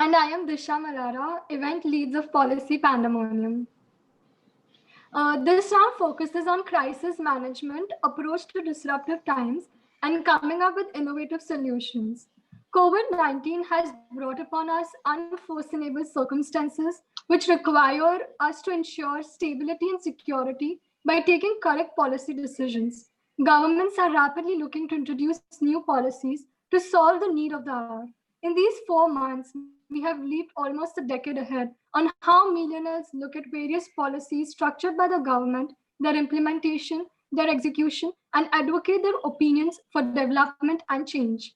And I am Diksha event leads of Policy Pandemonium. This round focuses on crisis management, approach to disruptive times, and coming up with innovative solutions. COVID-19 has brought upon us unforeseeable circumstances which require us to ensure stability and security by taking correct policy decisions. Governments are rapidly looking to introduce new policies to solve the need of the hour. In these 4 months, we have leaped almost a decade ahead on how millionaires look at various policies structured by the government, their implementation, their execution, and advocate their opinions for development and change.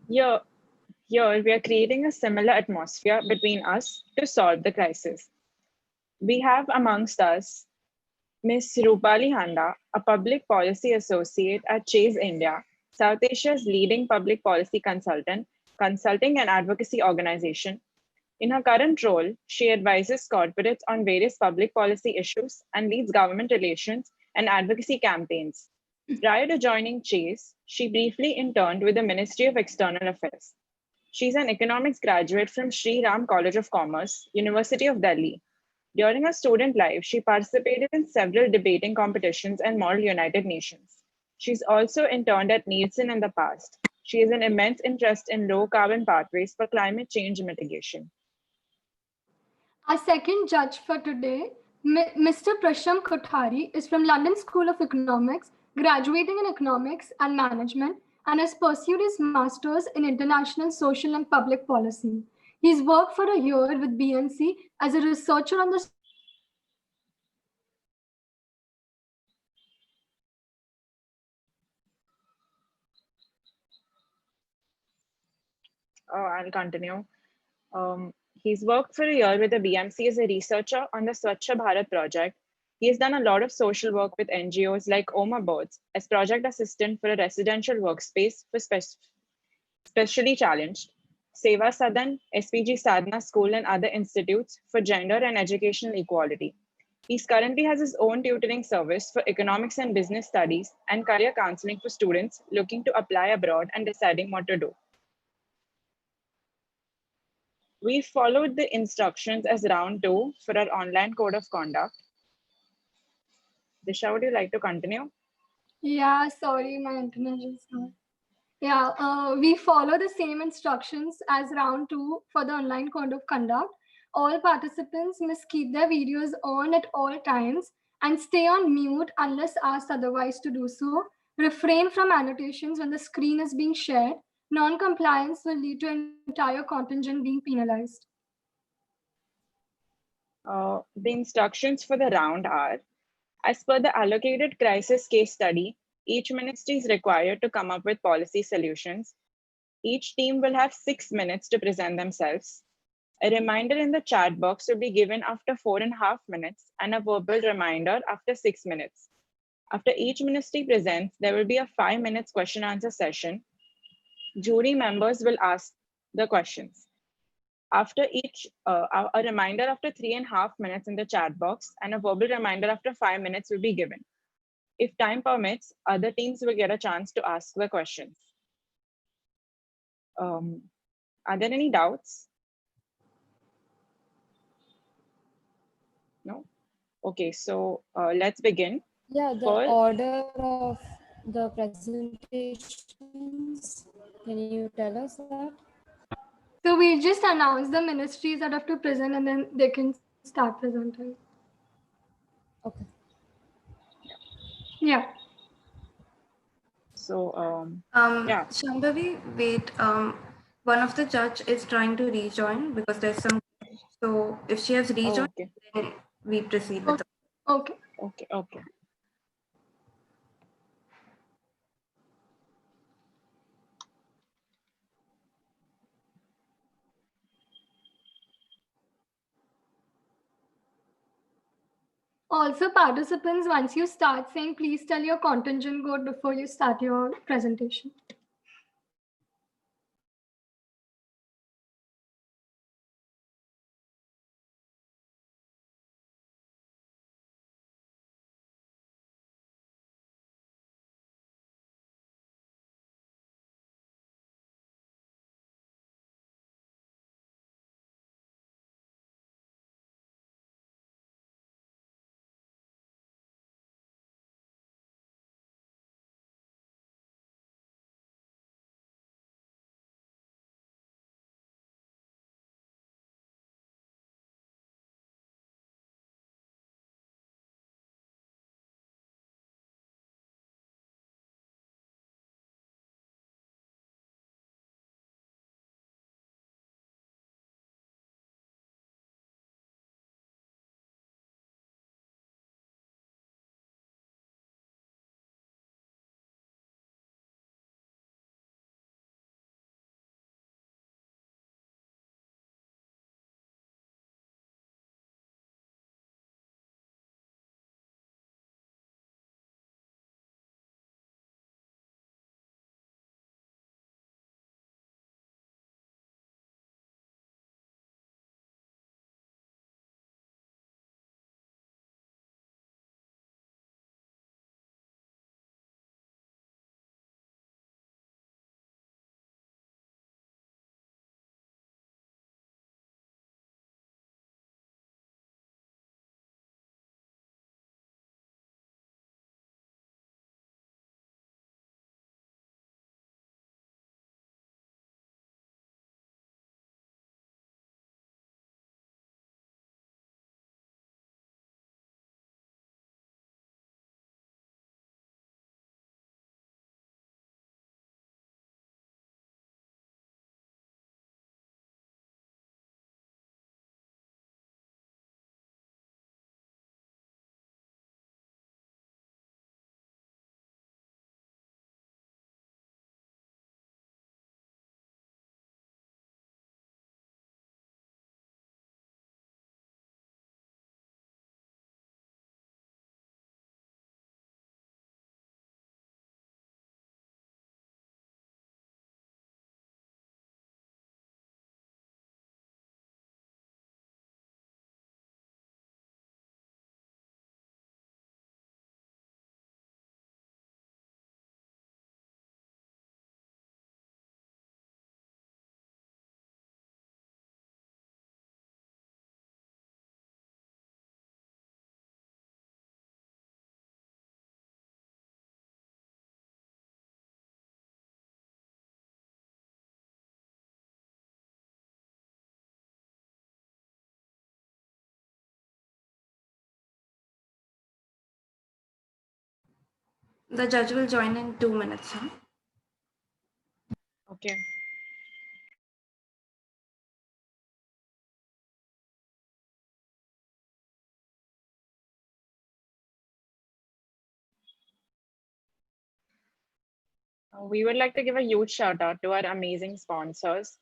Here, we are creating a similar atmosphere between us to solve the crisis. We have amongst us Ms. Rupali Handa, a public policy associate at Chase India, South Asia's leading public policy consulting and advocacy organization. In her current role, she advises corporates on various public policy issues and leads government relations and advocacy campaigns. Prior to joining Chase, she briefly interned with the Ministry of External Affairs. She's an economics graduate from Sri Ram College of Commerce, University of Delhi. During her student life, she participated in several debating competitions and Model United Nations. She's also interned at Nielsen in the past. She has an immense interest in low carbon pathways for climate change mitigation. Our second judge for today, Mr. Prasham Kothari, is from London School of Economics, graduating in economics and management, and has pursued his master's in international social and public policy. He's worked for a year with BNC as a researcher on the I'll continue. He's worked for a year with the BMC as a researcher on the Swachh Bharat project. He has done a lot of social work with NGOs like Oma Birds as project assistant for a residential workspace for specially challenged, Seva Sadan, SPG Sadhana School and other institutes for gender and educational equality. He currently has his own tutoring service for economics and business studies and career counseling for students looking to apply abroad and deciding what to do. We followed the instructions as round 2 for our online code of conduct. Disha, would you like to continue? Yeah, sorry, my internet just not. Yeah, we follow the same instructions as round 2 for the online code of conduct. All participants must keep their videos on at all times and stay on mute unless asked otherwise to do so. Refrain from annotations when the screen is being shared. Non-compliance will lead to entire contingent being penalized. The instructions for the round are, as per the allocated crisis case study, each ministry is required to come up with policy solutions. Each team will have 6 minutes to present themselves. A reminder in the chat box will be given after 4.5 minutes and a verbal reminder after 6 minutes. After each ministry presents, there will be a 5 minutes question answer session. Jury members will ask the questions. After each, a reminder after 3.5 minutes in the chat box and a verbal reminder after 5 minutes will be given. If time permits, other teams will get a chance to ask the questions. Are there any doubts? No? Okay, so let's begin. Yeah, the order of the presentations, can you tell us that? So we just announce the ministries that have to present and then they can start presenting. Okay. Yeah. So, yeah. Shambhavi, wait. One of the judge is trying to rejoin because there's some. So if she has rejoined, okay. Then we proceed with the. Okay. Okay. Also, participants, once you start saying, please tell your contingent code before you start your presentation. The judge will join in 2 minutes. Huh? Okay. We would like to give a huge shout out to our amazing sponsors,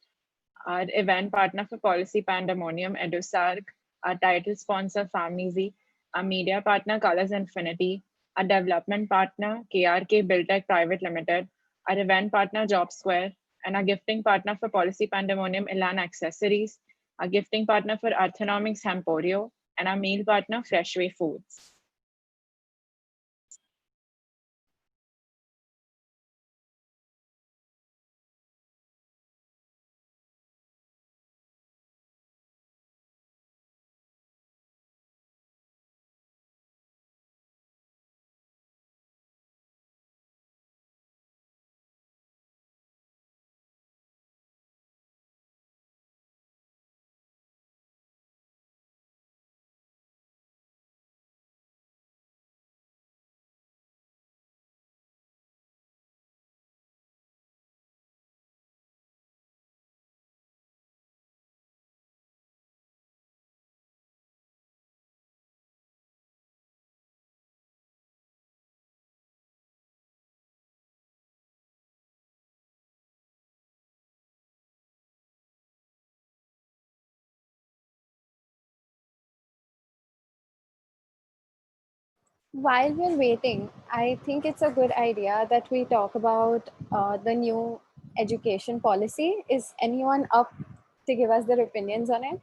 our event partner for Policy Pandemonium, EduSarg, our title sponsor, FamilyZ, our media partner, Colors Infinity, our development partner, KRK Buildtech Private Limited, our event partner, Job Square, and our gifting partner for Policy Pandemonium, Elan Accessories, our gifting partner for Arthonomics, Hemporio, and our meal partner, Freshway Foods. While we're waiting, I think it's a good idea that we talk about the new education policy. Is anyone up to give us their opinions on it?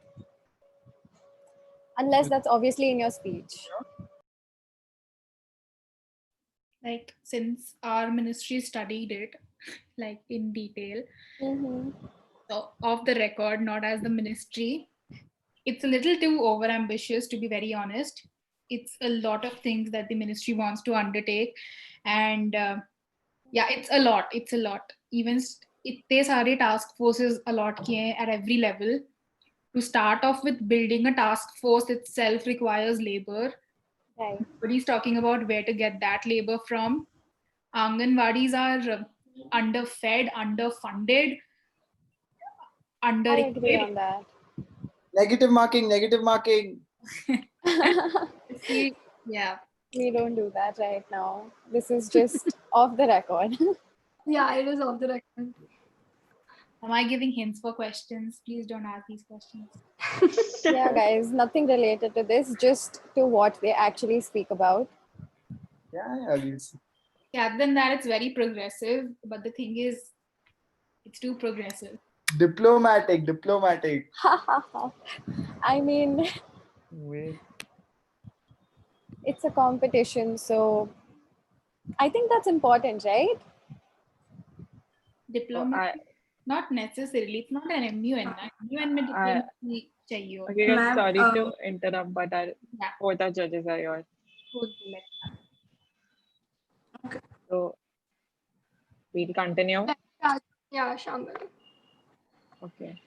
Unless that's obviously in your speech. Like, since our ministry studied it like in detail, so off the record, not as the ministry, it's a little too over ambitious, to be very honest. It's a lot of things that the ministry wants to undertake, and yeah, it's a lot. Even इतने सारे task forces allot किए हैं at every level. To start off with, building a task force itself requires labor. Right. But he's talking about where to get that labor from. Anganwadis are underfed, underfunded, I agree underequipped. on that. Negative marking. See, yeah. We don't do that right now. This is just off the record. Yeah, it is off the record. Am I giving hints for questions? Please don't ask these questions. Yeah, guys, nothing related to this, just to what they actually speak about. Yeah, we'll see. Yeah, other than that, it's very progressive. But the thing is, it's too progressive. Diplomatic. I mean, Wait. it's a competition, so I think that's important, right? Diplomacy, not necessarily. It's not an MUN. MUN में diplomacy चाहिए होता है. Okay, Ma'am, sorry to interrupt, but our Yeah. both our judges are yours. Good, let- So we'll continue. Yeah, Shamil. Okay.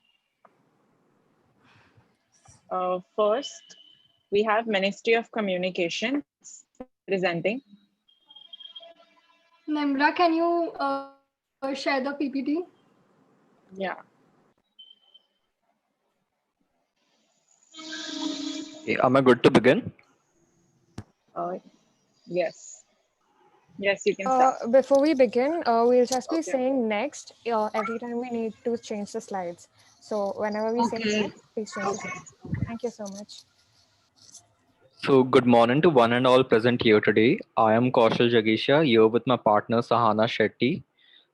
First, we have Ministry of Communications presenting. Nimra, can you share the PPT? Yeah. Am I good to begin? Yes. Yes, you can start. Before we begin, we'll just be Okay. saying next every time we need to change the slides. So whenever we say next, please change the slides. Thank you so much. So good morning to one and all present here today. I am Kaushal Jagisha here with my partner Sahana Shetty,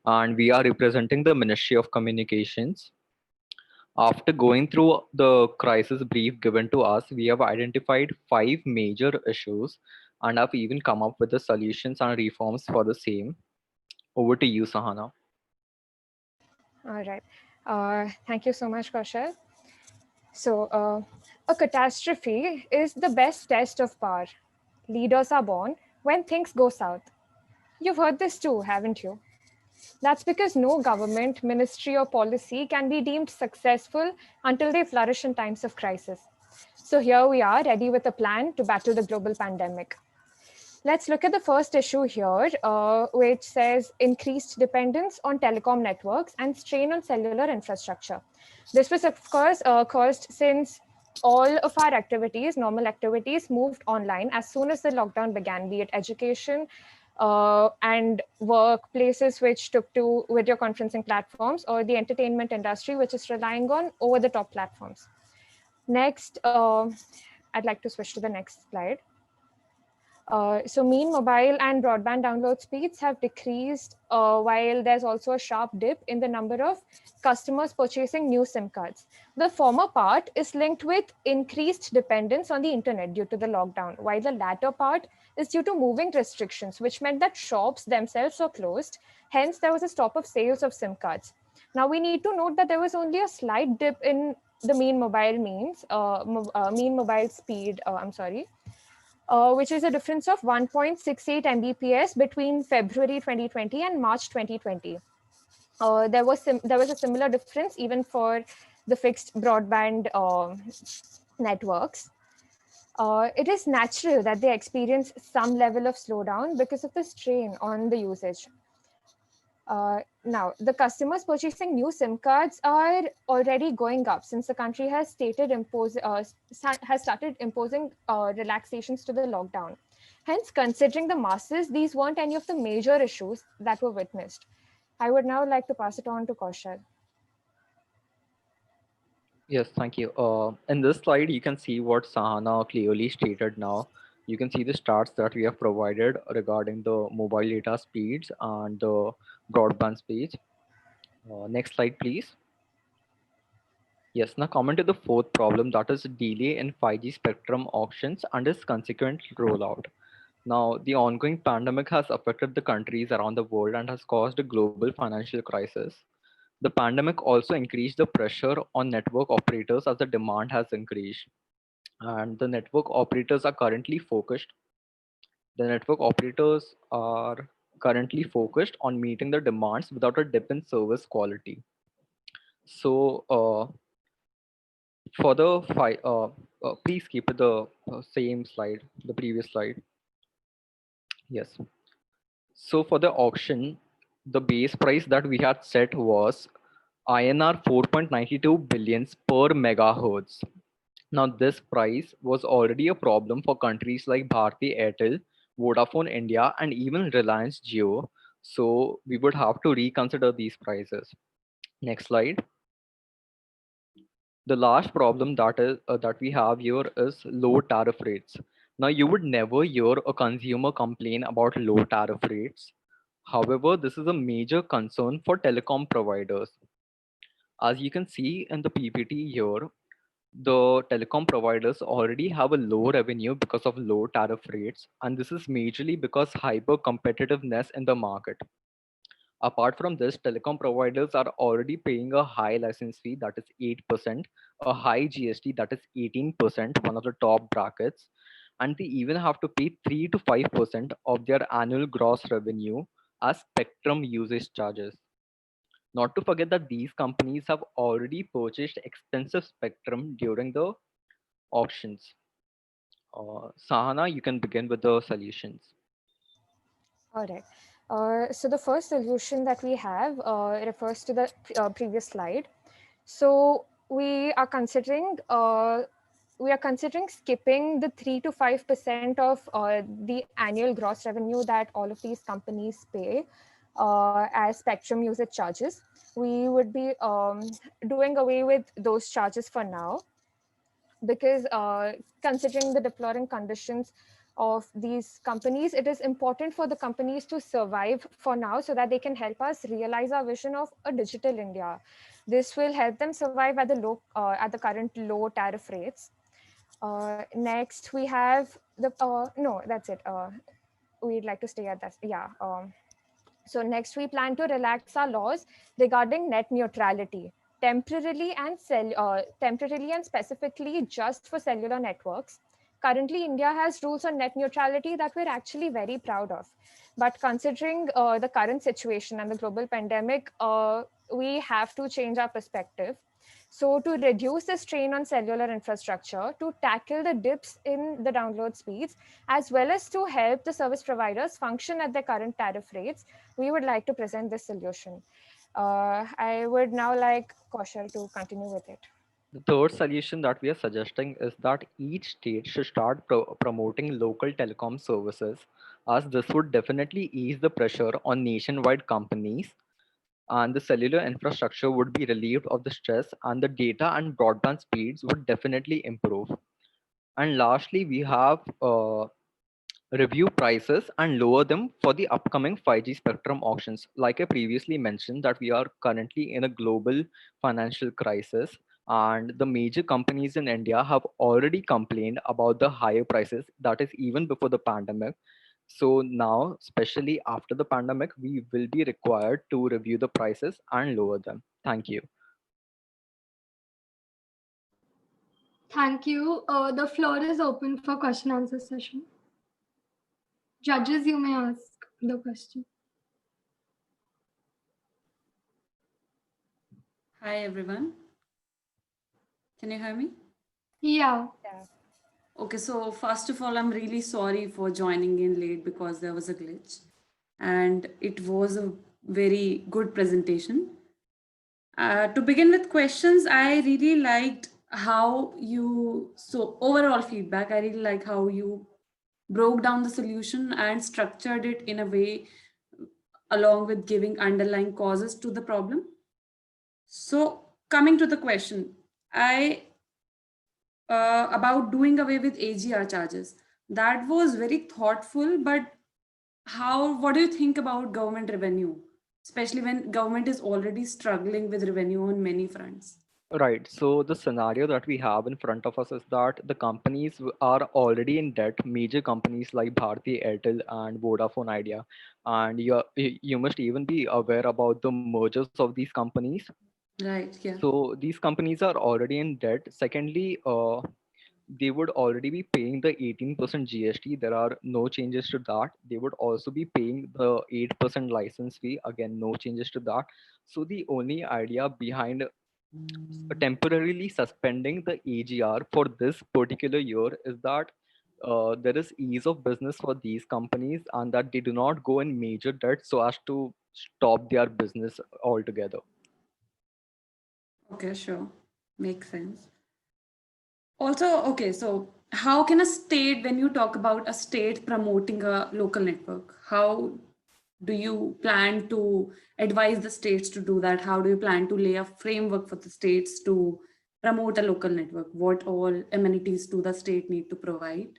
and we are representing the Ministry of Communications. After going through the crisis brief given to us, we have identified 5 major issues and have even come up with the solutions and reforms for the same. Over to you, Sahana. All right. Thank you so much, Kaushal. So a catastrophe is the best test of power. Leaders are born when things go south. You've heard this too, haven't you? That's because no government, ministry, or policy can be deemed successful until they flourish in times of crisis. So here we are, ready with a plan to battle the global pandemic. Let's look at the first issue here, which says increased dependence on telecom networks and strain on cellular infrastructure. This was, of course, caused since all of our activities, normal activities, moved online as soon as the lockdown began, be it education and workplaces which took to video conferencing platforms, or the entertainment industry, which is relying on over-the-top platforms. Next, I'd like to switch to the next slide. So mean mobile and broadband download speeds have decreased, while there's also a sharp dip in the number of customers purchasing new SIM cards. The former part is linked with increased dependence on the internet due to the lockdown, while the latter part is due to moving restrictions, which meant that shops themselves were closed. Hence, there was a stop of sales of SIM cards. Now, we need to note that there was only a slight dip in the mean mobile speed, which is a difference of 1.68 Mbps between February 2020 and March 2020. There was a similar difference even for the fixed broadband networks. It is natural that they experience some level of slowdown because of the strain on the usage. Now, the customers purchasing new SIM cards are already going up since the country has started imposing relaxations to the lockdown. Hence, considering the masses, these weren't any of the major issues that were witnessed. I would now like to pass it on to Kaushal. Yes, thank you. In this slide, you can see what Sahana clearly stated now. You can see the stats that we have provided regarding the mobile data speeds and the broadband speeds. Next slide, please. Yes, now coming to the fourth problem, that is delay in 5G spectrum auctions and its consequent rollout. Now, the ongoing pandemic has affected the countries around the world and has caused a global financial crisis. The pandemic also increased the pressure on network operators as the demand has increased. And the network operators are currently focused. The network operators are currently focused on meeting the demands without a dip in service quality. So, for the please keep the same slide, the previous slide. Yes. So for the auction, the base price that we had set was INR 4.92 billions per megahertz. Now this price was already a problem for countries like Bharti Airtel, Vodafone India, and even Reliance Jio. So we would have to reconsider these prices. Next slide. The last problem that we have here is low tariff rates. Now you would never hear a consumer complain about low tariff rates. However, this is a major concern for telecom providers. As you can see in the PPT here, the telecom providers already have a low revenue because of low tariff rates, and this is majorly because hyper competitiveness in the market. Apart from this, telecom providers are already paying a high license fee that is 8%, a high GST that is 18%, one of the top brackets, and they even have to pay 3 to 5% of their annual gross revenue as spectrum usage charges. Not to forget that these companies have already purchased expensive spectrum during the auctions. Sahana, you can begin with the solutions. All right. So the first solution that we have refers to the previous slide. So we are considering skipping the 3 to 5% of the annual gross revenue that all of these companies pay as spectrum usage charges. We would be doing away with those charges for now, because considering the deploring conditions of these companies, it is important for the companies to survive for now so that they can help us realize our vision of a digital India. This will help them survive at the current low tariff rates. Next, we have the no, that's it. We'd like to stay at that. Yeah. So next, we plan to relax our laws regarding net neutrality temporarily and specifically just for cellular networks. Currently, India has rules on net neutrality that we're actually very proud of. But considering the current situation and the global pandemic, we have to change our perspective. So to reduce the strain on cellular infrastructure, to tackle the dips in the download speeds, as well as to help the service providers function at their current tariff rates, we would like to present this solution. I would now like Kaushal to continue with it. The third solution that we are suggesting is that each state should start promoting local telecom services, as this would definitely ease the pressure on nationwide companies, and the cellular infrastructure would be relieved of the stress, and the data and broadband speeds would definitely improve. And lastly, we have review prices and lower them for the upcoming 5G spectrum auctions. Like I previously mentioned, that we are currently in a global financial crisis, and the major companies in India have already complained about the higher prices, that is even before the pandemic. So now, especially after the pandemic, we will be required to review the prices and lower them. Thank you. Thank you. The floor is open for question answer session. Judges, you may ask the question. Hi, everyone. Can you hear me? Yeah. Okay, so first of all, I'm really sorry for joining in late because there was a glitch. And it was a very good presentation. To begin with questions, I really liked how you, so overall feedback, I really like how you broke down the solution and structured it in a way along with giving underlying causes to the problem. So coming to the question, about doing away with AGR charges. That was very thoughtful, but what do you think about government revenue, especially when government is already struggling with revenue on many fronts? Right. So the scenario that we have in front of us is that the companies are already in debt. Major companies like Bharti Airtel and Vodafone Idea, and you must even be aware about the mergers of these companies. Right. Yeah. So these companies are already in debt. Secondly, they would already be paying the 18% GST. There are no changes to that. They would also be paying the 8% license fee. Again, no changes to that. So the only idea behind temporarily suspending the AGR for this particular year is that there is ease of business for these companies, and that they do not go in major debt so as to stop their business altogether. Okay, sure. Makes sense. Also, okay, so how can a state, when you talk about a state promoting a local network, how do you plan to advise the states to do that? How do you plan to lay a framework for the states to promote a local network? What all amenities do the state need to provide?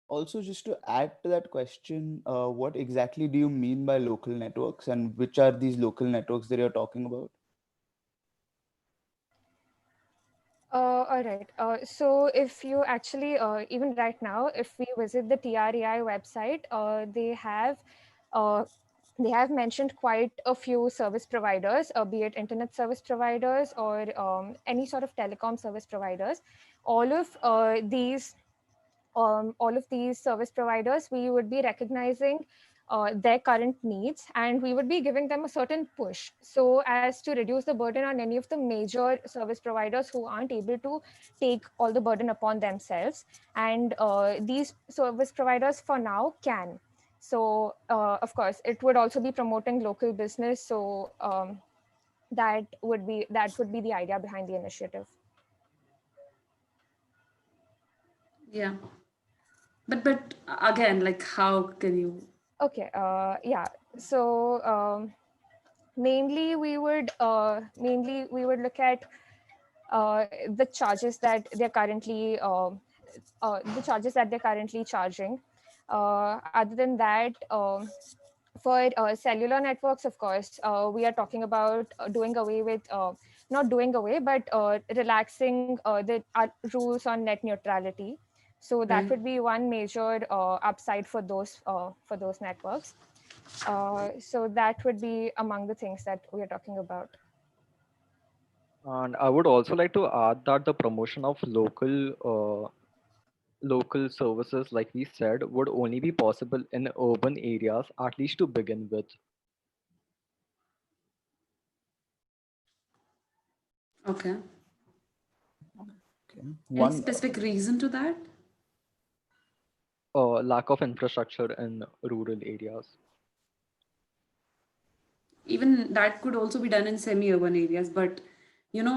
Also, just to add to that question, what exactly do you mean by local networks, and which are these local networks that you're talking about? All right. So if you actually, even right now, if we visit the TREI website, uh, they have mentioned quite a few service providers, be it internet service providers or any sort of telecom service providers. All of these service providers, we would be recognizing their current needs, and we would be giving them a certain push so as to reduce the burden on any of the major service providers who aren't able to take all the burden upon themselves. And these service providers for now can. So of course, it would also be promoting local business. So that would be the idea behind the initiative. Yeah. But again, like how can you? Okay. Yeah. So mainly we would look at the charges that they're currently charging. Other than that, for cellular networks, of course, we are talking about doing away with not doing away, but relaxing the rules on net neutrality. So that Right. would be one major upside for those networks. So that would be among the things that we are talking about. And I would also like to add that the promotion of local services, like we said, would only be possible in urban areas, at least to begin with. Okay. Any specific reason to that? Lack of infrastructure in rural areas. Even that could also be done in semi-urban areas, but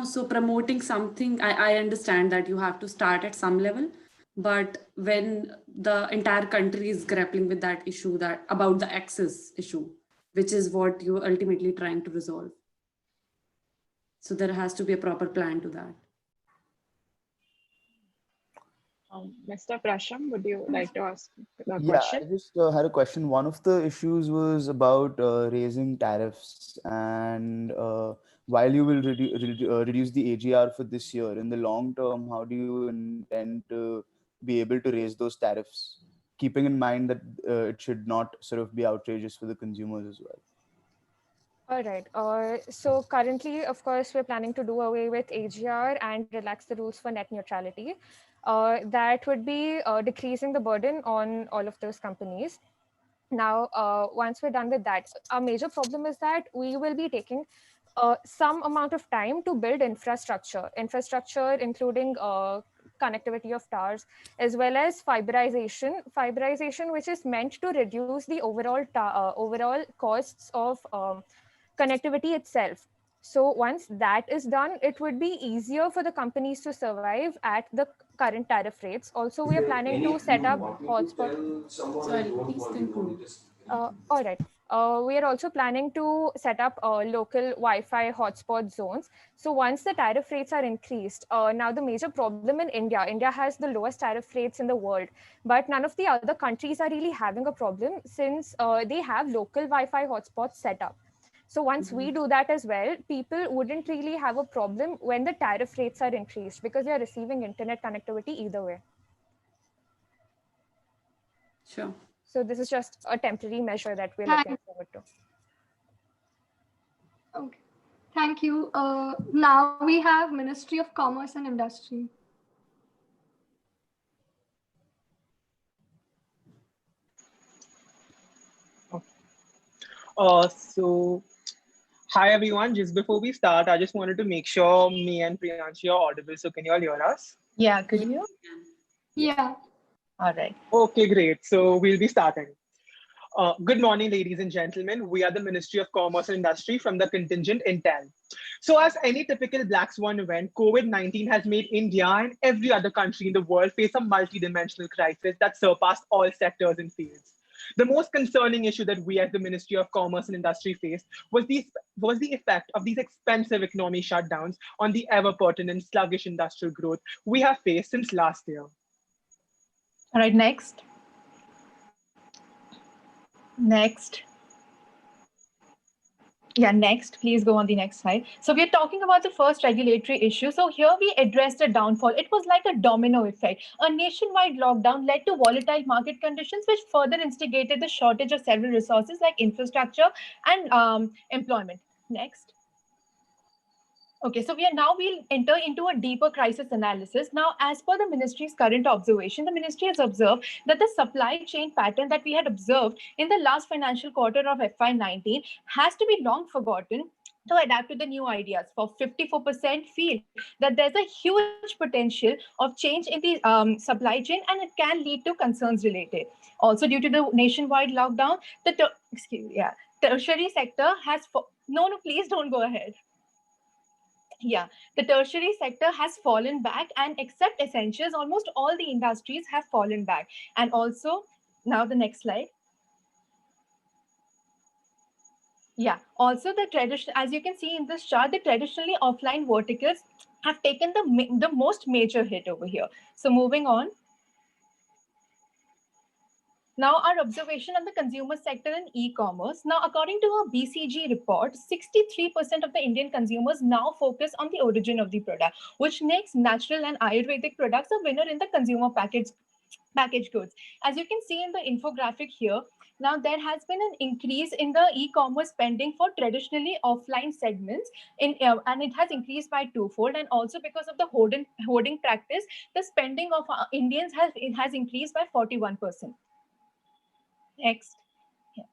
so promoting something, I understand that you have to start at some level, but when the entire country is grappling with that issue, that about the access issue, which is what you're ultimately trying to resolve, so there has to be a proper plan to that. Mr. Prasham, would you like to ask a Yeah, question? I just had a question. One of the issues was about raising tariffs, and while you will reduce the AGR for this year, in the long term, how do you intend to be able to raise those tariffs, keeping in mind that it should not sort of be outrageous for the consumers as well? All right. So currently, of course, we're planning to do away with AGR and relax the rules for net neutrality. That would be decreasing the burden on all of those companies. Now, once we're done with that, our major problem is that we will be taking some amount of time to build infrastructure including connectivity of towers, as well as fiberization, which is meant to reduce the overall costs of connectivity itself. So once that is done, it would be easier for the companies to survive at the current tariff rates. Also, we are planning to set up hotspot. Sorry, please conclude. All right. We are also planning to set up local Wi-Fi hotspot zones. So once the tariff rates are increased, now the major problem in India has the lowest tariff rates in the world, but none of the other countries are really having a problem since they have local Wi-Fi hotspots set up. So once we do that as well, people wouldn't really have a problem when the tariff rates are increased because they are receiving internet connectivity either way. Sure. So this is just a temporary measure that we're looking forward to. Okay. Thank you. Now we have Ministry of Commerce and Industry. So, hi everyone. Just before we start, I just wanted to make sure me and Priyanshi are audible. So, can you all hear us? Yeah, could you? Yeah. All right. Okay, great. So, we'll be starting. Good morning, ladies and gentlemen. We are the Ministry of Commerce and Industry from the contingent Intel. So, as any typical Black Swan event, COVID-19 has made India and every other country in the world face a multidimensional crisis that surpassed all sectors and fields. The most concerning issue that we as the Ministry of Commerce and Industry faced was the effect of these expensive economy shutdowns on the ever pertinent sluggish industrial growth we have faced since last year. All right, next. Next. Yeah, next, please go on the next slide. So we're talking about the first regulatory issue. So here we addressed the downfall. It was like a domino effect. A nationwide lockdown led to volatile market conditions, which further instigated the shortage of several resources like infrastructure and employment. Next. Okay, so we'll enter into a deeper crisis analysis. Now, as per the ministry's current observation, the ministry has observed that the supply chain pattern that we had observed in the last financial quarter of FY19 has to be long forgotten to adapt to the new ideas. For 54% feel that there's a huge potential of change in the supply chain, and it can lead to concerns related. Also, due to the nationwide lockdown, tertiary sector has no, please don't go ahead. Yeah, the tertiary sector has fallen back, and except essentials, almost all the industries have fallen back. And also, now the next slide. Yeah, also the traditional, as you can see in this chart, the traditionally offline verticals have taken the most major hit over here. So moving on. Now, our observation on the consumer sector in e-commerce. Now, according to a BCG report, 63% of the Indian consumers now focus on the origin of the product, which makes natural and Ayurvedic products a winner in the consumer packaged goods. As you can see in the infographic here, now there has been an increase in the e-commerce spending for traditionally offline segments, and it has increased by twofold. And also because of the hoarding practice, the spending of Indians has increased by 41%. Next. Yeah.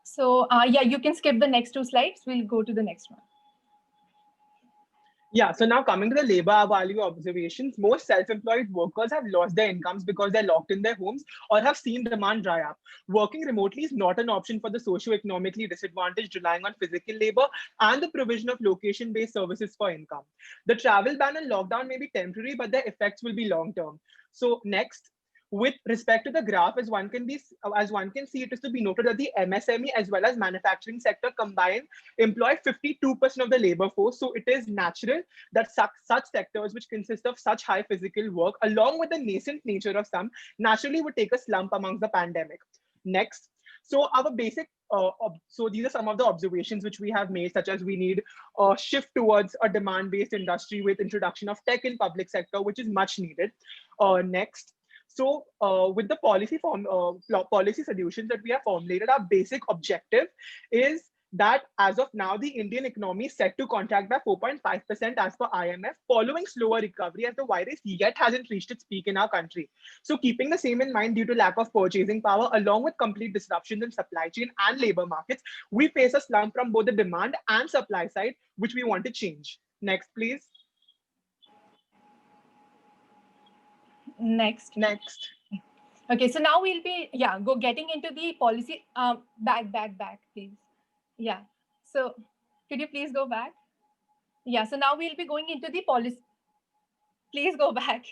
So yeah, you can skip the next two slides. We'll go to the next one. Yeah, so now coming to the labor value observations, most self-employed workers have lost their incomes because they're locked in their homes or have seen demand dry up. Working remotely is not an option for the socio-economically disadvantaged relying on physical labor and the provision of location-based services for income. The travel ban and lockdown may be temporary, but their effects will be long-term. So next, with respect to the graph, as one can see, it is to be noted that the MSME as well as manufacturing sector combined employ 52% of the labor force. So it is natural that such sectors which consist of such high physical work, along with the nascent nature of some, naturally would take a slump amongst the pandemic. Next. So our basic, so these are some of the observations which we have made, such as we need a shift towards a demand-based industry with introduction of tech in public sector, which is much needed. Next. So with the policy solutions that we have formulated, our basic objective is that as of now, the Indian economy is set to contract by 4.5% as per IMF, following slower recovery as the virus yet hasn't reached its peak in our country. So keeping the same in mind, due to lack of purchasing power, along with complete disruptions in supply chain and labor markets, we face a slump from both the demand and supply side, which we want to change. Next, please. Next. Okay, so now we'll be getting into the policy. Back, please. Yeah. So could you please go back? Yeah. So now we'll be going into the policy. Please go back.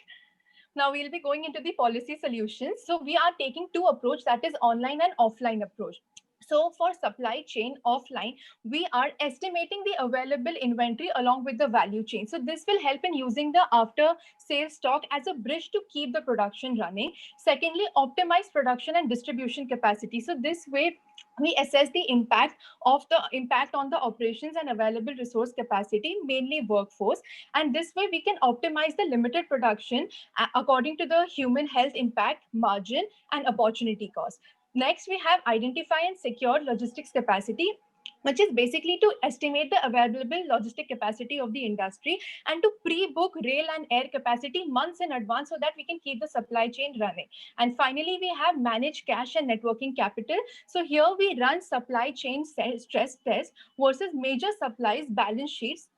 Now we'll be going into the policy solutions. So we are taking two approach, that is online and offline approach. So for supply chain offline, we are estimating the available inventory along with the value chain. So this will help in using the after sales stock as a bridge to keep the production running. Secondly, optimize production and distribution capacity. So this way we assess the impact on the operations and available resource capacity, mainly workforce. And this way we can optimize the limited production according to the human health impact, margin, and opportunity cost. Next, we have identify and secure logistics capacity, which is basically to estimate the available logistic capacity of the industry and to pre-book rail and air capacity months in advance so that we can keep the supply chain running. And finally, we have managed cash and networking capital. So here we run supply chain stress test versus major supplies balance sheets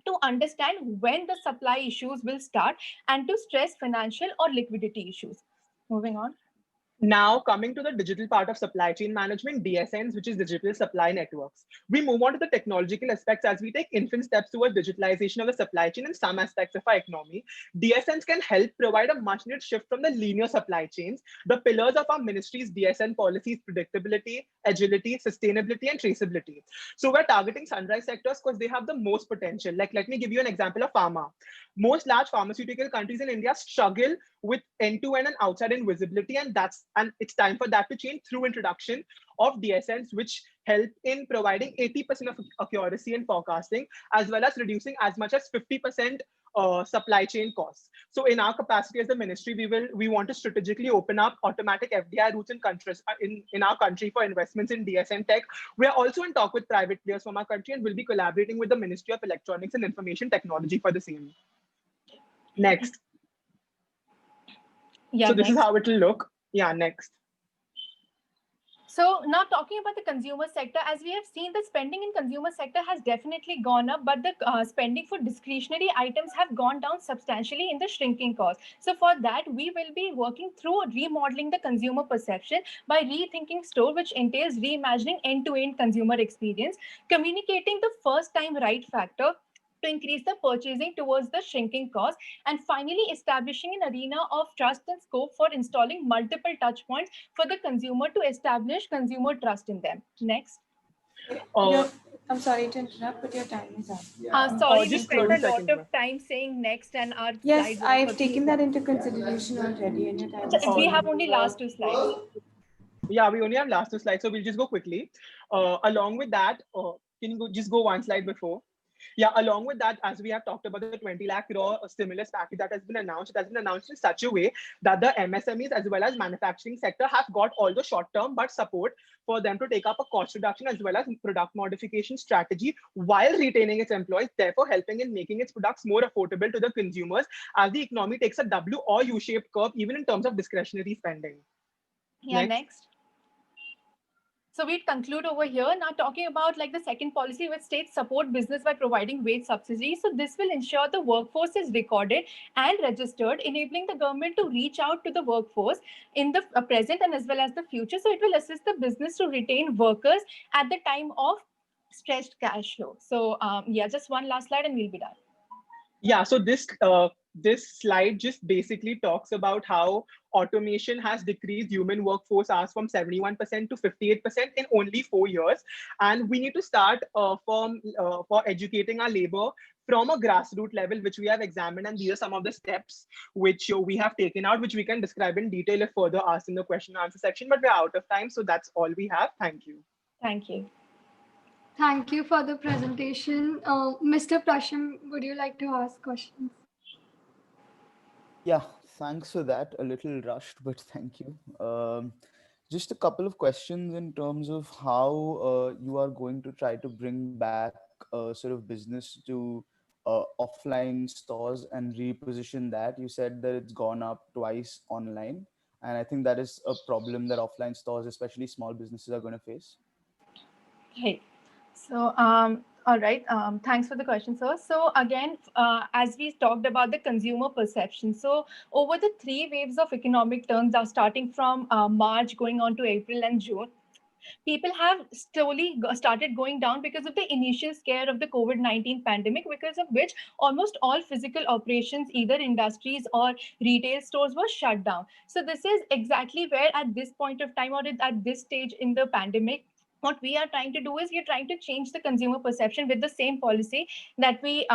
to understand when the supply issues will start and to stress financial or liquidity issues. Moving on. Now, coming to the digital part of supply chain management, DSNs, which is digital supply networks. We move on to the technological aspects as we take infant steps towards digitalization of the supply chain and some aspects of our economy. DSNs can help provide a much needed shift from the linear supply chains. The pillars of our ministry's DSN policies: predictability, agility, sustainability, and traceability. So we're targeting sunrise sectors because they have the most potential. Like, let me give you an example of pharma. Most large pharmaceutical countries in India struggle with end-to-end and outside-in visibility, and it's time for that to change through introduction of DSNs, which help in providing 80% of accuracy in forecasting, as well as reducing as much as 50% supply chain costs. So in our capacity as the ministry, we want to strategically open up automatic FDI routes in our country for investments in DSN tech. We are also in talk with private players from our country and will be collaborating with the Ministry of Electronics and Information Technology for the same. Next. Yeah, so this is how it will look. Yeah, next. So now talking about the consumer sector, as we have seen, the spending in consumer sector has definitely gone up, but the spending for discretionary items have gone down substantially in the shrinking cost. So for that, we will be working through remodeling the consumer perception by rethinking store, which entails reimagining end-to-end consumer experience, communicating the first time right factor to increase the purchasing towards the shrinking cost, and finally establishing an arena of trust and scope for installing multiple touch points for the consumer to establish consumer trust in them. Next. I'm sorry to interrupt, but your time is up. Sorry, we spent a lot of time saying next, and our yes, I've taken that into consideration already, and your time is we have only last two slides. Yeah, we only have last two slides, so we'll just go quickly. Along with that, can you just go one slide before? Yeah, along with that, as we have talked about the 20 lakh crore stimulus package that has been announced, it has been announced in such a way that the MSMEs as well as manufacturing sector have got all the short-term but support for them to take up a cost reduction as well as product modification strategy while retaining its employees, therefore helping in making its products more affordable to the consumers as the economy takes a W or U-shaped curve, even in terms of discretionary spending. Yeah, next. So we'd conclude over here now talking about like the second policy, which states support business by providing wage subsidies. So this will ensure the workforce is recorded and registered, enabling the government to reach out to the workforce in the present and as well as the future. So it will assist the business to retain workers at the time of stretched cash flow. So yeah, just one last slide and we'll be done. Yeah, so this slide just basically talks about how automation has decreased human workforce hours from 71% to 58% in only 4 years, and we need to start for educating our labor from a grassroots level, which we have examined, and these are some of the steps which we have taken out, which we can describe in detail if further asked in the question and answer section. But we're out of time, so that's all we have. Thank you. Thank you. Thank you for the presentation. Mr. Prasham, would you like to ask questions? Yeah, thanks for that. A little rushed, but thank you. Just a couple of questions in terms of how you are going to try to bring back sort of business to offline stores and reposition that. You said that it's gone up twice online, and I think that is a problem that offline stores, especially small businesses, are going to face. Hey, so all right, thanks for the question, sir. So again, as we talked about the consumer perception, so over the 3 waves of economic turns are starting from March going on to April and June, people have slowly started going down because of the initial scare of the COVID-19 pandemic, because of which almost all physical operations, either industries or retail stores, were shut down. So this is exactly where at this point of time or at this stage in the pandemic, what we are trying to do is we are trying to change the consumer perception with the same policy that we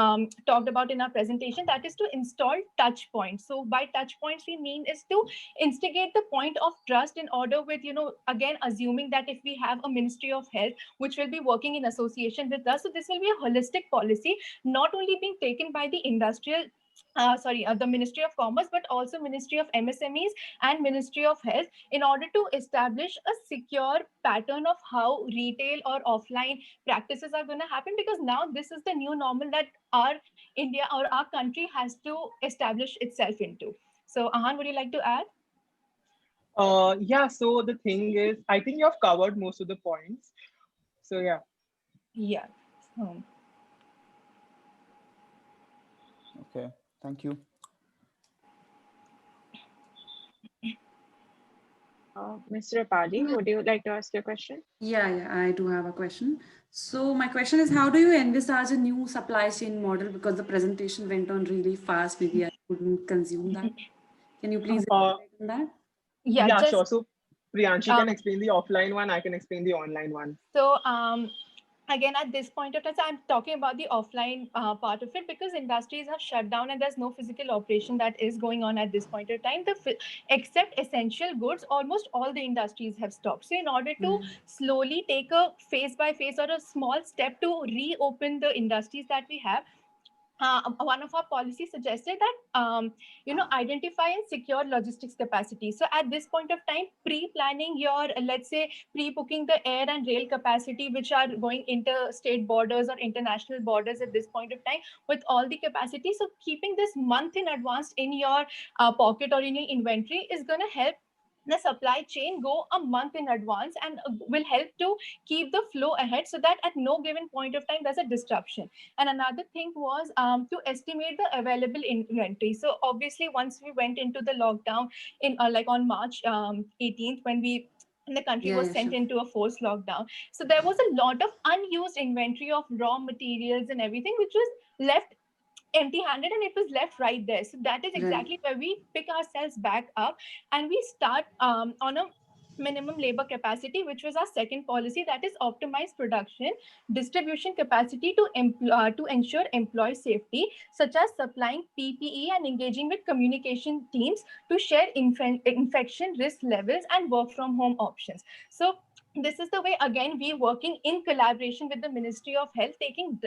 talked about in our presentation, that is to install touch points. So by touch points we mean is to instigate the point of trust in order with, again, assuming that if we have a Ministry of Health which will be working in association with us, so this will be a holistic policy, not only being taken by the the Ministry of Commerce, but also Ministry of MSMEs and Ministry of Health, in order to establish a secure pattern of how retail or offline practices are going to happen, because now this is the new normal that our India or our country has to establish itself into. So Ahan, would you like to add? Yeah, so the thing is, I think you have covered most of the points. So yeah. Yeah. Okay, thank you. Mr. Rapali, would you like to ask your question? Yeah, I do have a question. So my question is, how do you envisage a new supply chain model? Because the presentation went on really fast, maybe I couldn't consume that. Can you please elaborate on that? Yeah, sure. So Priyanshi can um, explain the offline one, I can explain the online one. So again, at this point of time, so I'm talking about the offline part of it, because industries have shut down and there's no physical operation that is going on at this point of time. Except essential goods, almost all the industries have stopped. So in order to slowly take a phase by phase or a small step to reopen the industries that we have, one of our policies suggested that identify and secure logistics capacity. So at this point of time, pre-planning your, let's say, pre-booking the air and rail capacity which are going interstate borders or international borders at this point of time with all the capacity. So keeping this month in advance in your pocket or in your inventory is going to help the supply chain go a month in advance, and will help to keep the flow ahead, so that at no given point of time there's a disruption. And another thing was to estimate the available inventory. So obviously once we went into the lockdown in like on March 18th, when the country was sent into a forced lockdown, so there was a lot of unused inventory of raw materials and everything which was left empty-handed, and it was left right there. So that is exactly where we pick ourselves back up, and we start on a minimum labor capacity, which was our second policy, that is optimized production distribution capacity to ensure employee safety, such as supplying PPE and engaging with communication teams to share infection risk levels and work from home options. So this is the way, again, we working in collaboration with the Ministry of Health, taking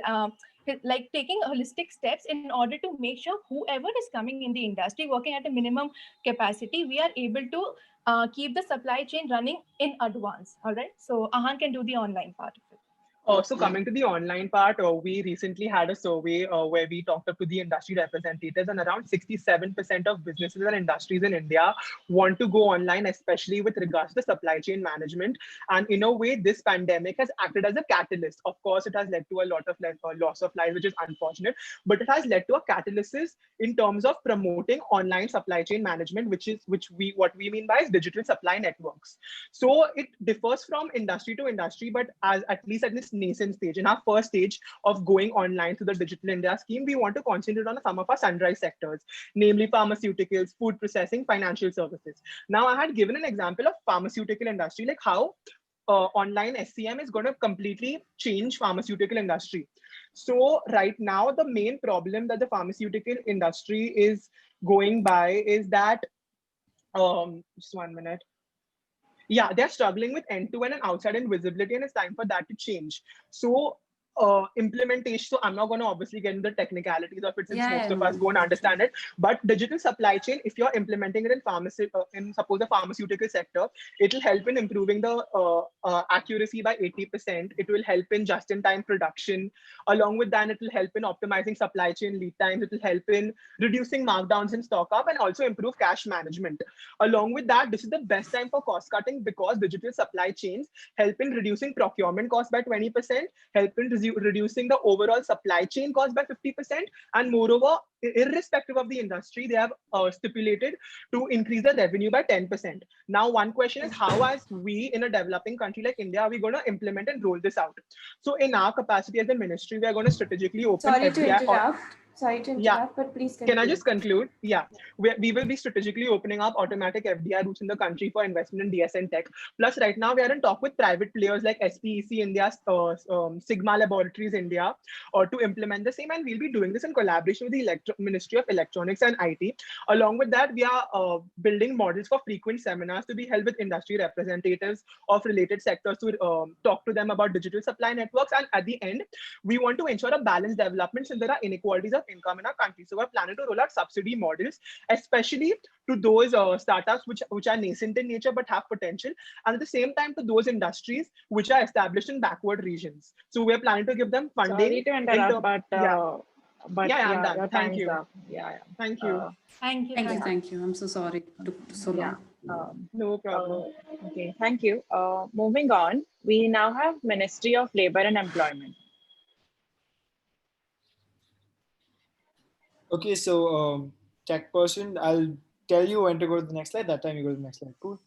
holistic steps in order to make sure whoever is coming in the industry working at a minimum capacity, we are able to keep the supply chain running in advance. All right. So Ahan can do the online part of it. So coming to the online part, we recently had a survey where we talked up to the industry representatives, and around 67% of businesses and industries in India want to go online, especially with regards to supply chain management. And in a way, this pandemic has acted as a catalyst. Of course, it has led to a lot of loss of life, which is unfortunate, but it has led to a catalyst in terms of promoting online supply chain management, what we mean by is digital supply networks. So it differs from industry to industry, but as at least at this nascent stage, in our first stage of going online through the Digital India scheme, we want to concentrate on some of our sunrise sectors, namely pharmaceuticals, food processing, financial services. Now, I had given an example of pharmaceutical industry, like how online SCM is going to completely change pharmaceutical industry. So right now, the main problem that the pharmaceutical industry is going by is that, just 1 minute. Yeah, they're struggling with end-to-end and outside-in visibility, and it's time for that to change. So implementation, so I'm not going to obviously get into the technicalities of it since most of us go and understand it, but digital supply chain, if you're implementing it in in suppose the pharmaceutical sector, it'll help in improving the accuracy by 80%. It will help in just-in-time production. Along with that, it will help in optimizing supply chain lead times. It will help in reducing markdowns in stock up and also improve cash management. Along with that, this is the best time for cost cutting because digital supply chains help in reducing procurement costs by 20%, help in reducing the overall supply chain cost by 50%. And moreover, irrespective of the industry, they have stipulated to increase the revenue by 10%. Now, one question is how, as we in a developing country like India, are we going to implement and roll this out? So in our capacity as a ministry, we are going to strategically open Sorry to interrupt, but please continue. Can I just conclude? Yeah, we will be strategically opening up automatic FDI routes in the country for investment in DS and tech. Plus, right now, we are in talk with private players like SPEC India, Sigma Laboratories India, to implement the same. And we'll be doing this in collaboration with the Ministry of Electronics and IT. Along with that, we are building models for frequent seminars to be held with industry representatives of related sectors to talk to them about digital supply networks. And at the end, we want to ensure a balanced development since there are inequalities of income in our country. So we're planning to roll out subsidy models, especially to those startups which are nascent in nature but have potential, and at the same time to those industries which are established in backward regions. So we're planning to give them funding. Sorry to interrupt, but I'm done. Thank you. Thank you. Thank you. I'm so sorry it took so long. No problem. Okay, thank you. Moving on, we now have Ministry of Labor and Employment. Okay, so tech person, I'll tell you when to go to the next slide. That time you go to the next slide. Cool.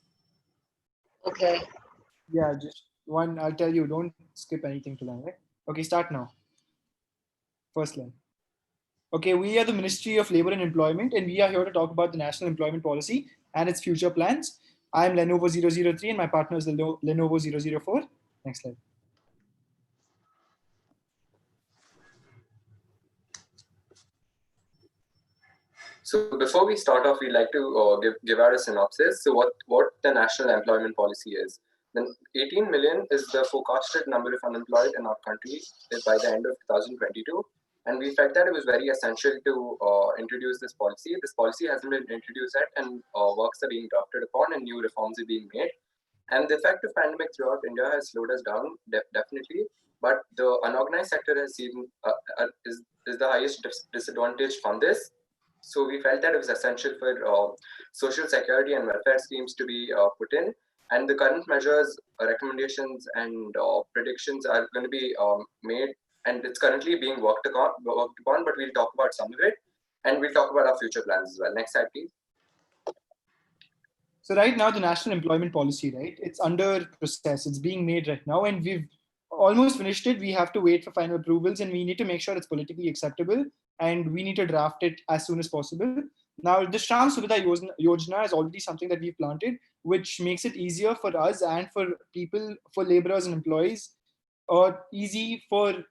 Okay. Yeah, just one. I'll tell you. Don't skip anything to learn. Right? Okay, start now. First line. Okay, we are the Ministry of Labor and Employment, and we are here to talk about the National Employment Policy and its future plans. I'm Lenovo 003, and my partner is the Lenovo 004. Next slide. So before we start off, we'd like to give out a synopsis. So what the National Employment Policy is. Then 18 million is the forecasted number of unemployed in our country by the end of 2022. And we felt that it was very essential to introduce this policy. This policy hasn't been introduced yet, and works are being drafted upon and new reforms are being made. And the effect of pandemic throughout India has slowed us down, definitely. But the unorganized sector has seen is the highest disadvantaged from this. So we felt that it was essential for social security and welfare schemes to be put in. And the current measures, recommendations, and predictions are going to be made. And it's currently being worked upon, but we'll talk about some of it. And we'll talk about our future plans as well. Next slide, please. So right now, the National Employment Policy, right? It's under process. It's being made right now, and we've almost finished it. We have to wait for final approvals, and we need to make sure it's politically acceptable, and we need to draft it as soon as possible. Now, the Shram Suvidha Yojana is already something that we've planted, which makes it easier for us and for people, for laborers and employees, or easy for,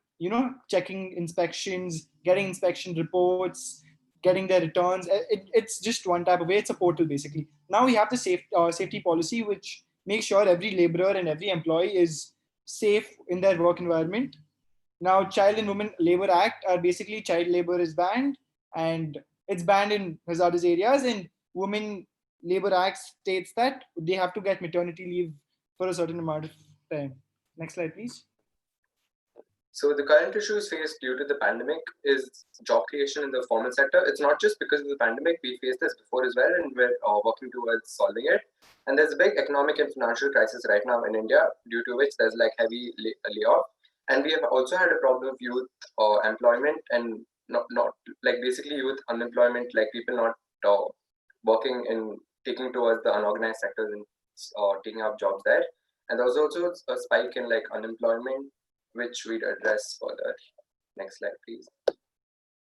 checking inspections, getting inspection reports, getting their returns. It's just one type of way. It's a portal, basically. Now we have the safety policy, which makes sure every laborer and every employee is safe in their work environment. Now, Child and Women Labor Act are basically child labor is banned, and it's banned in hazardous areas. And Women Labor Act states that they have to get maternity leave for a certain amount of time. Next slide, please. So the current issues faced due to the pandemic is job creation in the formal sector. It's not just because of the pandemic. We faced this before as well, and we're working towards solving it. And there's a big economic and financial crisis right now in India, due to which there's like heavy layoff. And we have also had a problem of youth employment and not like basically youth unemployment, like people not working and taking towards the unorganized sectors and taking up jobs there. And there was also a spike in like unemployment, which we'd address further. Next slide, please.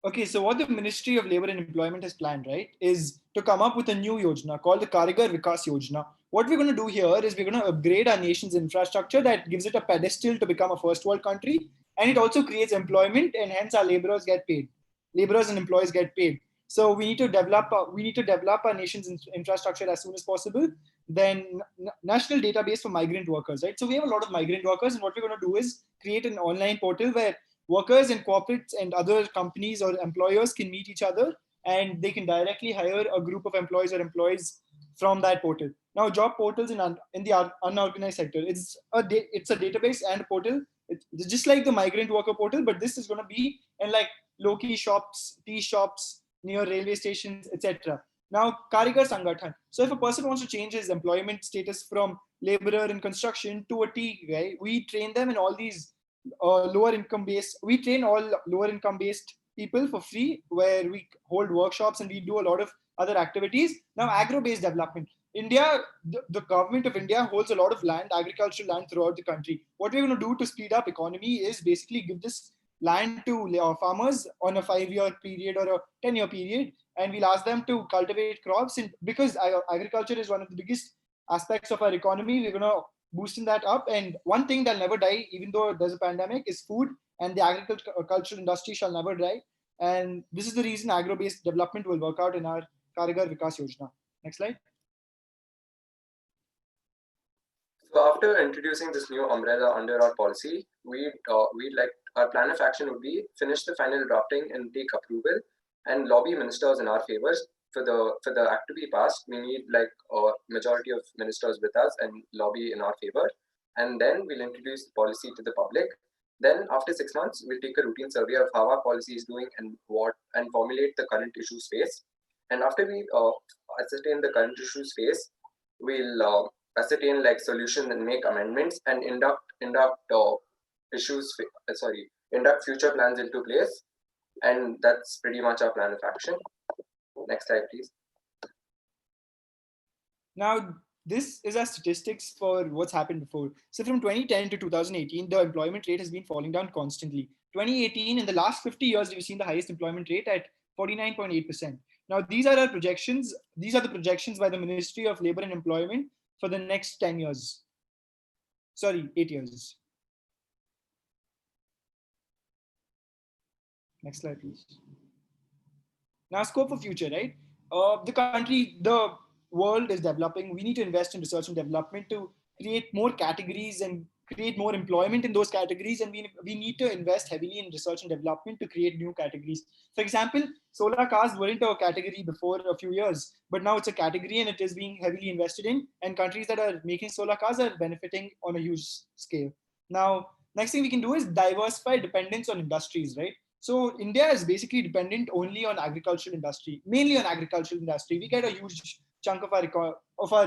Okay, so what the Ministry of Labour and Employment has planned, right, is to come up with a new yojana called the Karigar Vikas Yojana. What we're going to do here is we're going to upgrade our nation's infrastructure that gives it a pedestal to become a first world country, and it also creates employment, and hence our laborers get paid. Laborers and employees get paid. So we need to develop our nation's infrastructure as soon as possible. Then national database for migrant workers, right? So we have a lot of migrant workers, and what we're going to do is create an online portal where workers and corporates and other companies or employers can meet each other, and they can directly hire a group of employees from that portal. Now, job portals in the unorganized sector, it's a database and a portal. It's just like the migrant worker portal, but this is going to be in like low-key shops, tea shops, near railway stations, etc. Now, Karigar Sangathan. So if a person wants to change his employment status from laborer in construction to a tea guy, we train them in all these we train all lower income based people for free, where we hold workshops and we do a lot of other activities. Now, agro based development. India, the government of India holds a lot of land, agricultural land throughout the country. What we're going to do to speed up economy is basically give this land to farmers on a 5-year period or a 10-year period, and we'll ask them to cultivate crops. And because agriculture is one of the biggest aspects of our economy, we're going to boosting that up. And one thing that'll never die, even though there's a pandemic, is food, and the agricultural industry shall never die. And this is the reason agro-based development will work out in our Karigar Vikas Yojana. Next slide. So after introducing this new umbrella under our policy, we'd like our plan of action would be finish the final drafting and take approval and lobby ministers in our favors. For the act to be passed, we need like a majority of ministers with us and lobby in our favor, and then we'll introduce the policy to the public. Then after 6 months, we'll take a routine survey of how our policy is doing and formulate the current issues faced. And after we ascertain the current issues faced, we'll ascertain like solution and make amendments and induct future plans into place. And that's pretty much our plan of action. Next slide, please. Now, this is our statistics for what's happened before. So from 2010 to 2018, the employment rate has been falling down constantly. 2018, in the last 50 years, we've seen the highest employment rate at 49.8%. Now, these are our projections. These are the projections by the Ministry of Labour and Employment for the next 10 years. Sorry, 8 years. Next slide, please. Now, scope for future, right? The world is developing. We need to invest in research and development to create more categories and create more employment in those categories. And we need to invest heavily in research and development to create new categories. For example, solar cars weren't a category before a few years, but now it's a category and it is being heavily invested in. And countries that are making solar cars are benefiting on a huge scale. Now, next thing we can do is diversify dependence on industries, right? So India is basically dependent only on agricultural industry, mainly on agricultural industry. We get a huge chunk of our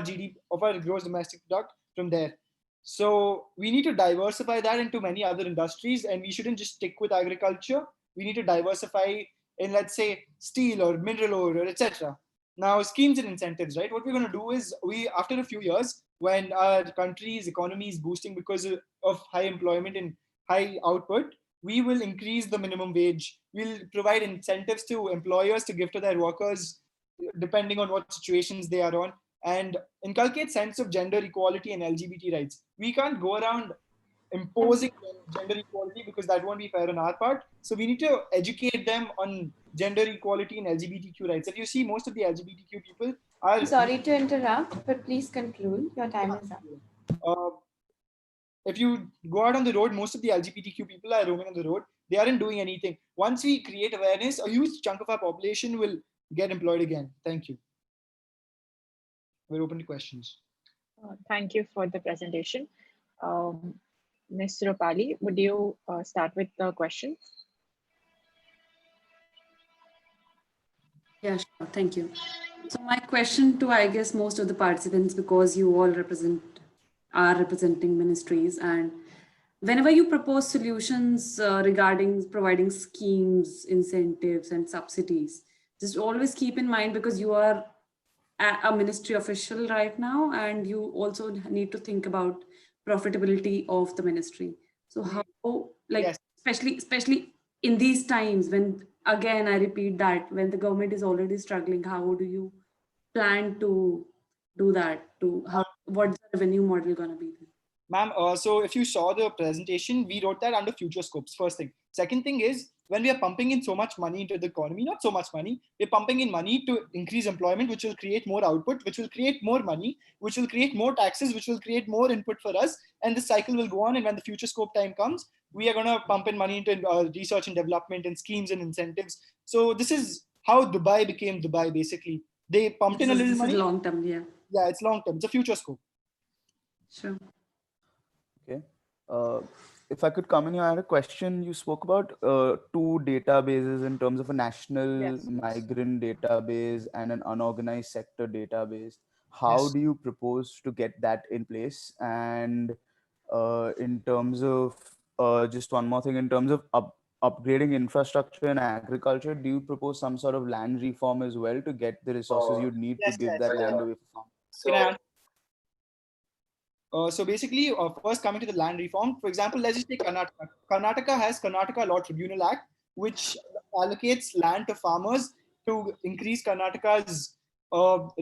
GDP, of our gross domestic product from there. So we need to diversify that into many other industries, and we shouldn't just stick with agriculture. We need to diversify in, let's say, steel or mineral ore, etc. Now, schemes and incentives, right? What we're going to do is after a few years, when our country's economy is boosting because of high employment and high output, we will increase the minimum wage. We'll provide incentives to employers to give to their workers, depending on what situations they are on, and inculcate sense of gender equality and LGBT rights. We can't go around imposing gender equality because that won't be fair on our part. So we need to educate them on gender equality and LGBTQ rights. If you see, most of the LGBTQ people are... Sorry to interrupt, but please conclude. Your time is up. If you go out on the road, most of the LGBTQ people are roaming on the road. They aren't doing anything. Once we create awareness, a huge chunk of our population will get employed again. Thank you. We're open to questions. Thank you for the presentation. Ms. Rupali, would you start with the question? Yeah, sure. Thank you. So my question to, I guess, most of the participants, because you all are representing ministries, and whenever you propose solutions regarding providing schemes, incentives, and subsidies, just always keep in mind, because you are a ministry official right now, and you also need to think about profitability of the ministry. So how, like, Yes. especially in these times when, again, I repeat that, when the government is already struggling, how do you plan to do that? What's the revenue model gonna be? Ma'am, so if you saw the presentation, we wrote that under future scopes, first thing. Second thing is, when we are pumping in so much money into the economy, not so much money, we're pumping in money to increase employment, which will create more output, which will create more money, which will create more taxes, which will create more input for us. And the cycle will go on. And when the future scope time comes, we are going to pump in money into research and development and schemes and incentives. So this is how Dubai became Dubai, basically. They pumped in a little money. This is long term, yeah. Yeah, it's long term. It's a future scope. Sure. Okay. If I could come in here, I had a question. You spoke about two databases in terms of a national migrant database and an unorganized sector database. How do you propose to get that in place? And in terms of just one more thing, in terms of upgrading infrastructure in agriculture, do you propose some sort of land reform as well to get the resources you'd need to give that land away for farming? So basically, first coming to the land reform, for example, let's just take Karnataka. Karnataka has Karnataka Law Tribunal Act, which allocates land to farmers to increase Karnataka's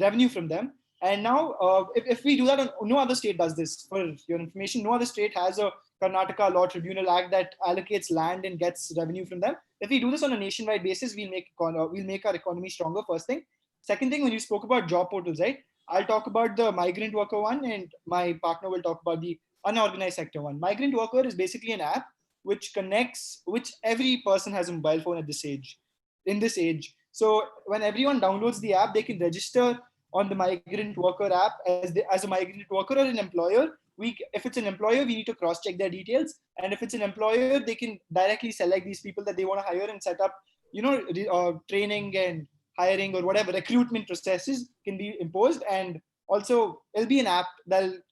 revenue from them. And now, if we do that, no other state does this. For your information, no other state has a Karnataka Law Tribunal Act that allocates land and gets revenue from them. If we do this on a nationwide basis, we'll make our economy stronger. First thing. Second thing, when you spoke about job portals, right? I'll talk about the migrant worker one, and my partner will talk about the unorganized sector one. Migrant worker is basically an app which every person has a mobile phone at this age, in this age. So when everyone downloads the app, they can register on the migrant worker app as a migrant worker or an employer. If it's an employer, we need to cross-check their details, and if it's an employer, they can directly select these people that they want to hire and set up, training and hiring or whatever recruitment processes can be imposed. And also it'll be an app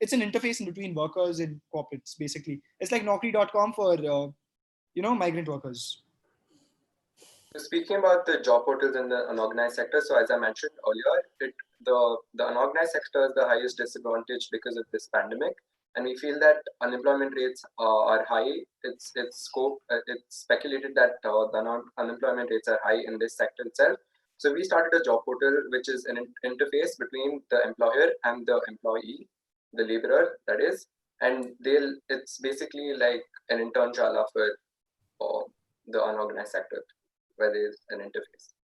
it's an interface in between workers and corporates. Basically, it's like Nokicom for migrant workers. So speaking about the job portals in the unorganized sector, so as I mentioned earlier, the unorganized sector is the highest disadvantage because of this pandemic, and we feel that unemployment rates are high. It's speculated that the unemployment rates are high in this sector itself. So we started a job portal, which is an interface between the employer and the employee, the laborer, that is, and it's basically like an internshala for the unorganized sector, where there's an interface.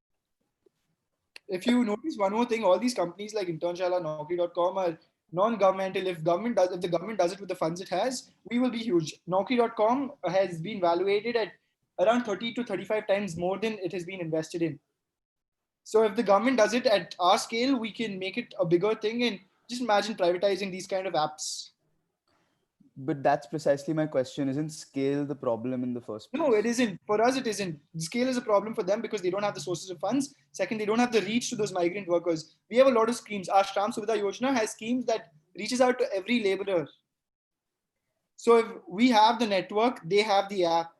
If you notice one more thing, all these companies like Internshala, Naukri.com are non-governmental. If the government does it with the funds it has, we will be huge. Naukri.com has been valuated at around 30 to 35 times more than it has been invested in. So if the government does it at our scale, we can make it a bigger thing. And just imagine privatizing these kind of apps. But that's precisely my question. Isn't scale the problem in the first place? No, it isn't. For us, it isn't. Scale is a problem for them because they don't have the sources of funds. Second, they don't have the reach to those migrant workers. We have a lot of schemes. Our Shram Suvidha Yojana has schemes that reaches out to every laborer. So if we have the network, they have the app.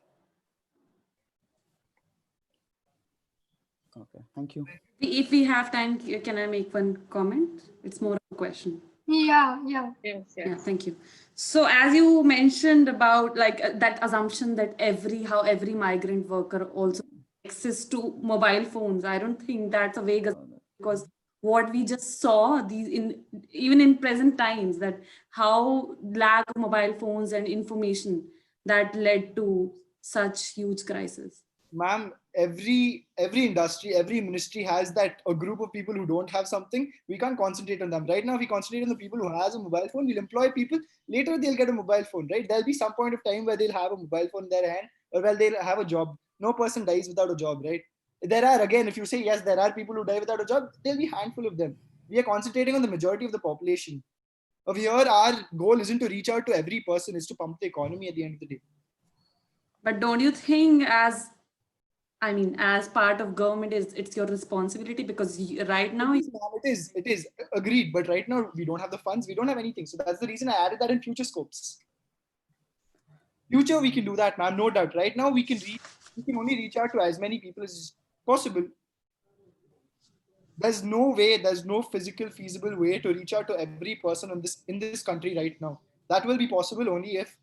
Okay, thank you. If we have time, can I make one comment? It's more of a question. Yeah. Yes. Yeah, thank you. So as you mentioned about that assumption that every migrant worker also access to mobile phones, I don't think that's a vague assumption, because what we just saw even in present times, that how lack of mobile phones and information that led to such huge crisis. Ma'am, every industry, every ministry has a group of people who don't have something. We can't concentrate on them. Right now, we concentrate on the people who has a mobile phone. We'll employ people. Later, they'll get a mobile phone, right? There'll be some point of time where they'll have a mobile phone in their hand, or they'll have a job. No person dies without a job, right? There are, again, if you say yes, there are people who die without a job, there'll be a handful of them. We are concentrating on the majority of the population. Over here, our goal isn't to reach out to every person, it's to pump the economy at the end of the day. But don't you think as part of government, it's your responsibility? Because right now, it is agreed. But right now, we don't have the funds, we don't have anything. So that's the reason I added that in future scopes. Future, we can do that, man, no doubt. Right now, we can only reach out to as many people as possible. There's no physical feasible way to reach out to every person in this country right now. That will be possible only if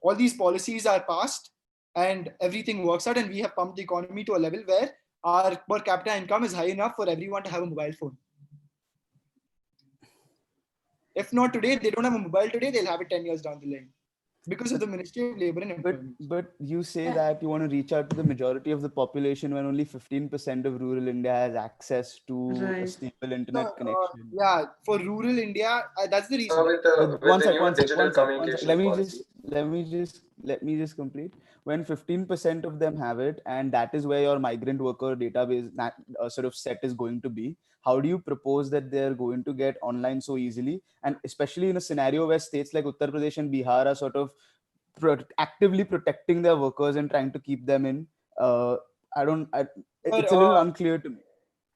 all these policies are passed and everything works out, and we have pumped the economy to a level where our per capita income is high enough for everyone to have a mobile phone. If not today, they don't have a mobile today, they'll have it 10 years down the line. Because of the Ministry of Labor and Employment. But you say that you want to reach out to the majority of the population when only 15% of rural India has access to a stable internet connection. Yeah, for rural India, that's the reason. So with the new digital communication policy. Let me just complete. When 15% of them have it, and that is where your migrant worker database sort of set is going to be, how do you propose that they're going to get online so easily? And especially in a scenario where states like Uttar Pradesh and Bihar are sort of actively protecting their workers and trying to keep them in. It's a little unclear to me.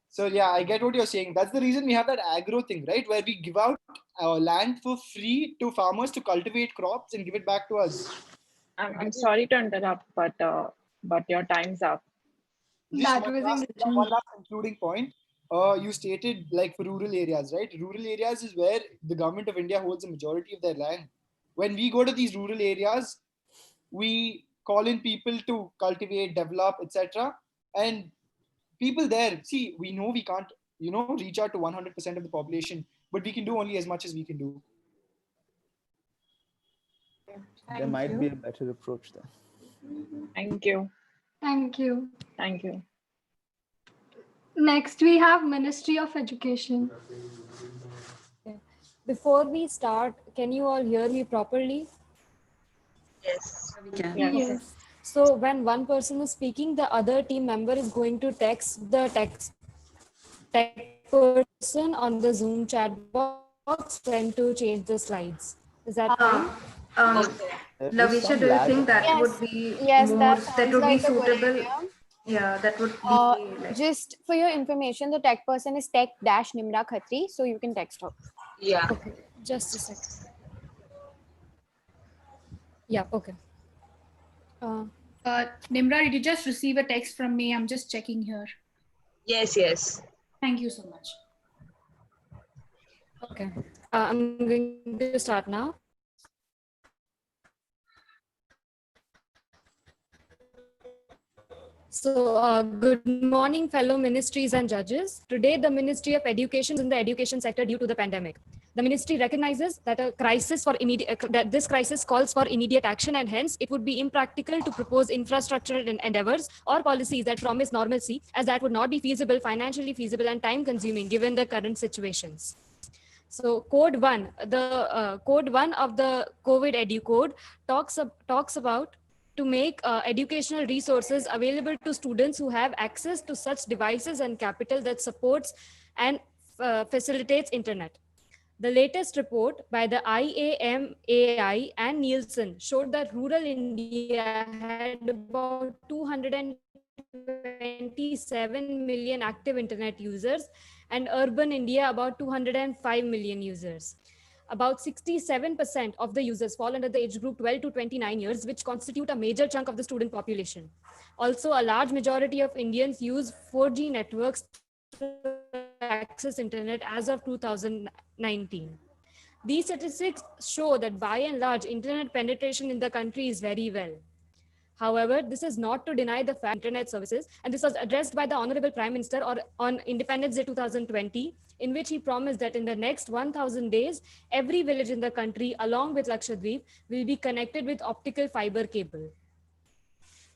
So yeah, I get what you're saying. That's the reason we have that agro thing, right? Where we give out our land for free to farmers to cultivate crops and give it back to us. I'm sorry to interrupt, but your time's up. Just one last concluding point. You stated like for rural areas, right? Rural areas is where the government of India holds a majority of their land. When we go to these rural areas, we call in people to cultivate, develop, etc. And people there, see, we know we can't, reach out to 100% of the population, but we can do only as much as we can do. There might be a better approach there. Thank you. Thank you. Thank you. Next, we have Ministry of Education. Before we start, can you all hear me properly? Yes, we can. Yes. So when one person is speaking, the other team member is going to text the tech person on the Zoom chat box when to change the slides. Is that fine? Lavisha, do you think that would be suitable? Yeah, that would be just for your information, the tech person is tech-Nimra Khatri, so you can text her. Yeah. Okay, just a sec. Yeah, okay. Nimra, did you just receive a text from me? I'm just checking here. Yes. Thank you so much. Okay, I'm going to start now. So, good morning, fellow ministries and judges. Today, the Ministry of Education is in the education sector due to the pandemic. The ministry recognizes that this crisis calls for immediate action, and hence it would be impractical to propose infrastructural endeavors or policies that promise normalcy, as that would not be feasible, financially feasible, and time-consuming given the current situations. So, Code 1, Code 1 of the COVID Edu Code talks about to make educational resources available to students who have access to such devices and capital that supports and facilitates internet. The latest report by the IAMAI and Nielsen showed that rural India had about 227 million active internet users and urban India about 205 million users. About 67% of the users fall under the age group 12 to 29 years, which constitute a major chunk of the student population. Also, a large majority of Indians use 4G networks to access internet as of 2019. These statistics show that by and large, internet penetration in the country is very well. However, this is not to deny the fact internet services, and this was addressed by the Honorable Prime Minister on Independence Day 2020, in which he promised that in the next 1,000 days, every village in the country, along with Lakshadweep, will be connected with optical fiber cable.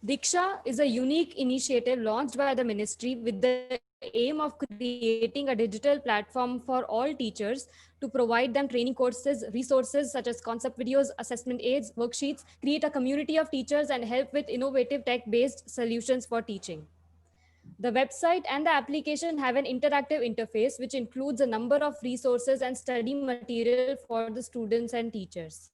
Diksha is a unique initiative launched by the ministry with the aim of creating a digital platform for all teachers to provide them training courses, resources such as concept videos, assessment aids, worksheets, create a community of teachers, and help with innovative tech-based solutions for teaching. The website and the application have an interactive interface which includes a number of resources and study material for the students and teachers.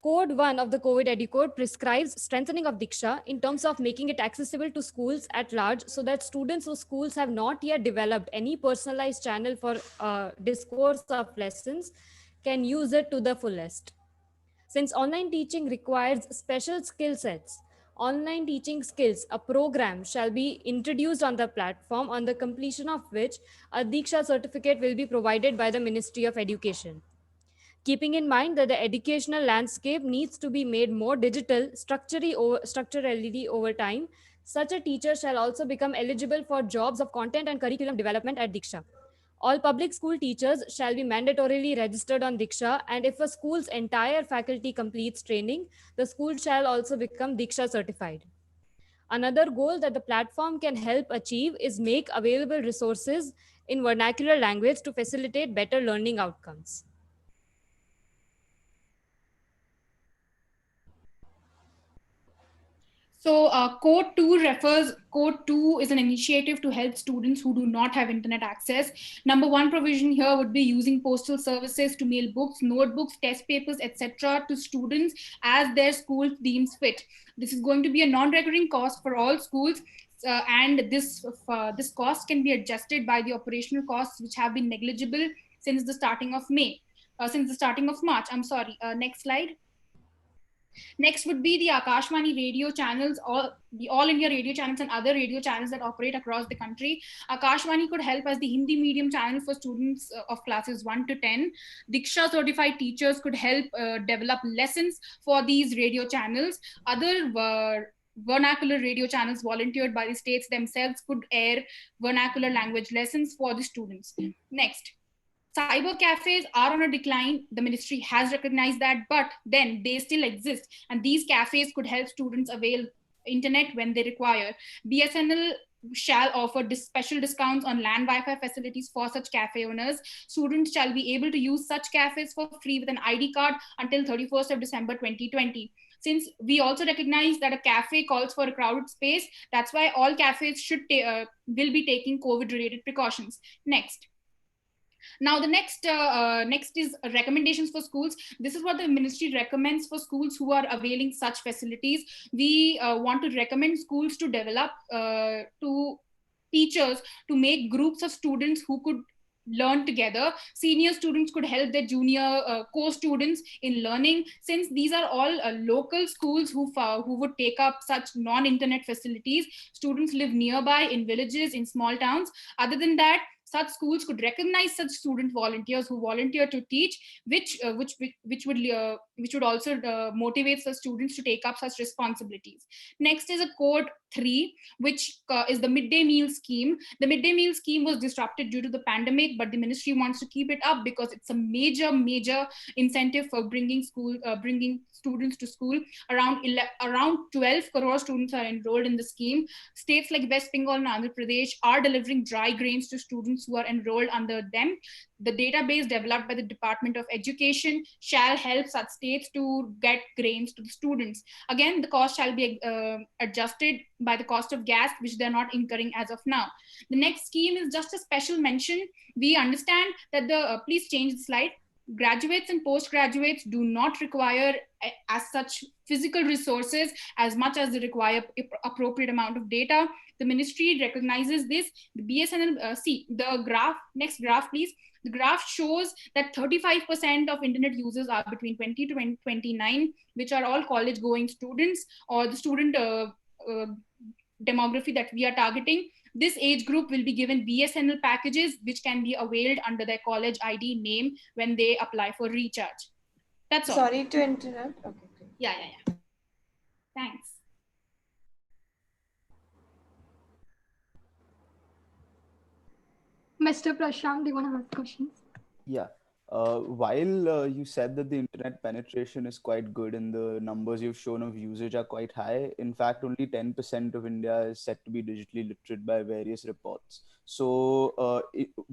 Code 1 of the COVID EduCode prescribes strengthening of Diksha in terms of making it accessible to schools at large so that students whose schools have not yet developed any personalized channel for discourse of lessons can use it to the fullest. Since online teaching requires special skill sets, online teaching skills, a program shall be introduced on the platform on the completion of which a Diksha certificate will be provided by the Ministry of Education. Keeping in mind that the educational landscape needs to be made more digital structurally over time, such a teacher shall also become eligible for jobs of content and curriculum development at Diksha. All public school teachers shall be mandatorily registered on Diksha, and if a school's entire faculty completes training, the school shall also become Diksha certified. Another goal that the platform can help achieve is make available resources in vernacular language to facilitate better learning outcomes. So Code 2 is an initiative to help students who do not have internet access. Number one provision here would be using postal services to mail books, notebooks, test papers, etc. to students as their school deems fit. This is going to be a non-recurring cost for all schools. And this cost can be adjusted by the operational costs which have been negligible since the starting of March. I'm sorry. Next slide. Next would be the Akashvani radio channels, or the All India radio channels and other radio channels that operate across the country. Akashvani could help as the Hindi medium channel for students of classes 1 to 10. Diksha certified teachers could help develop lessons for these radio channels. Other vernacular radio channels volunteered by the states themselves could air vernacular language lessons for the students. Next. Cyber cafes are on a decline. The ministry has recognized that, but then they still exist. And these cafes could help students avail internet when they require. BSNL shall offer special discounts on land Wi-Fi facilities for such cafe owners. Students shall be able to use such cafes for free with an ID card until 31st of December 2020. Since we also recognize that a cafe calls for a crowded space, that's why all cafes will be taking COVID-related precautions. Next. Now, the next is recommendations for schools. This is what the ministry recommends for schools who are availing such facilities. We want to recommend schools to develop to teachers to make groups of students who could learn together. Senior students could help their junior co-students in learning. Since these are all local schools who would take up such non-internet facilities, students live nearby in villages, in small towns. Other than that, such schools could recognize such student volunteers who volunteer to teach, which would also motivate the students to take up such responsibilities. Next is a Code 3, which is the midday meal scheme. The midday meal scheme was disrupted due to the pandemic, but the ministry wants to keep it up because it's a major incentive for bringing students to school. Around 12 crore students are enrolled in the scheme. States like West Bengal and Andhra Pradesh are delivering dry grains to students who are enrolled under them. The database developed by the Department of Education shall help such states to get grains to the students. Again, the cost shall be adjusted by the cost of gas, which they're not incurring as of now. The next scheme is just a special mention. We understand that please change the slide. Graduates and postgraduates do not require as such physical resources as much as they require appropriate amount of data. The ministry recognizes this. The BSNL, see the graph, next graph please. The graph shows that 35% of internet users are between 20 to 29, which are all college going students or the student demography that we are targeting. This age group will be given BSNL packages, which can be availed under their college ID name when they apply for recharge. That's all. Sorry to interrupt. Okay. Yeah. Thanks. Mr. Prashant, do you want to ask questions? Yeah. While you said that the internet penetration is quite good and the numbers you've shown of usage are quite high, in fact, only 10% of India is said to be digitally literate by various reports. So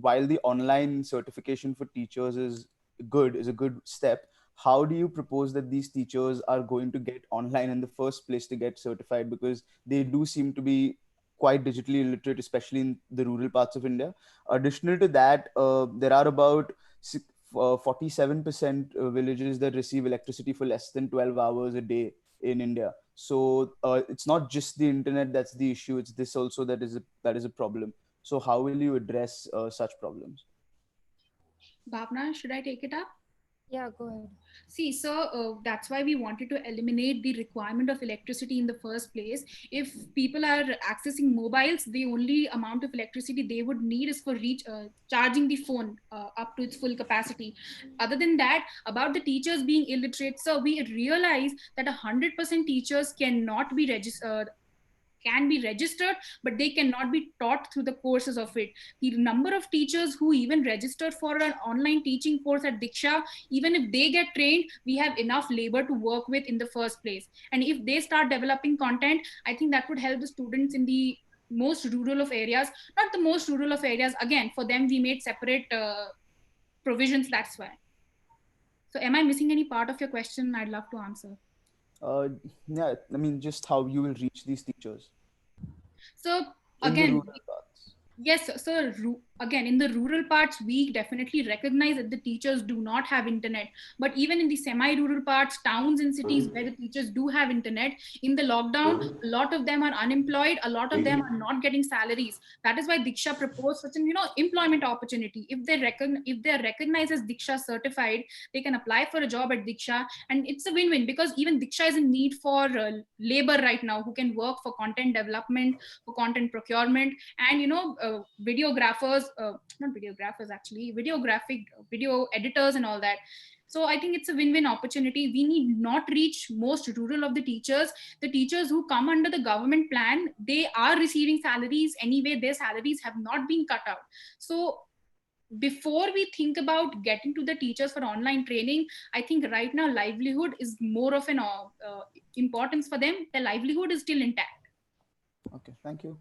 while the online certification for teachers is a good step, how do you propose that these teachers are going to get online in the first place to get certified? Because they do seem to be quite digitally illiterate, especially in the rural parts of India. Additional to that, there are about 47% villages that receive electricity for less than 12 hours a day in India. So it's not just the internet that's the issue; it's this also that is a problem. So how will you address such problems? Bhavna, should I take it up? Yeah, go ahead. See, so that's why we wanted to eliminate the requirement of electricity in the first place. If people are accessing mobiles, the only amount of electricity they would need is for charging the phone up to its full capacity. Other than that, about the teachers being illiterate, so we realize that 100% teachers cannot be registered, can be registered, but they cannot be taught through the courses of it. The number of teachers who even registered for an online teaching course at Diksha, even if they get trained, we have enough labor to work with in the first place. And if they start developing content, I think that would help the students in the most rural of areas. Not the most rural of areas, again, for them we made separate provisions, that's why. So am I missing any part of your question? I'd love to answer. Yeah, I mean, just how you will reach these teachers So in the again, rural parts. yes, so again, in the rural parts, we definitely recognize that the teachers do not have internet. But even in the semi-rural parts, towns and cities where the teachers do have internet, in the lockdown, a lot of them are unemployed. A lot of them are not getting salaries. That is why Diksha proposed such an employment opportunity. If they are recognized as Diksha certified, they can apply for a job at Diksha, and it's a win-win because even Diksha is in need for labor right now who can work for content development, for content procurement, and videographers, not videographers actually, video editors and all that. So I think it's a win-win opportunity. We need not reach most rural of the teachers. The teachers who come under the government plan, they are receiving salaries anyway. Their salaries have not been cut out. So before we think about getting to the teachers for online training, I think right now livelihood is more of an importance for them. The livelihood is still intact. Okay, thank you.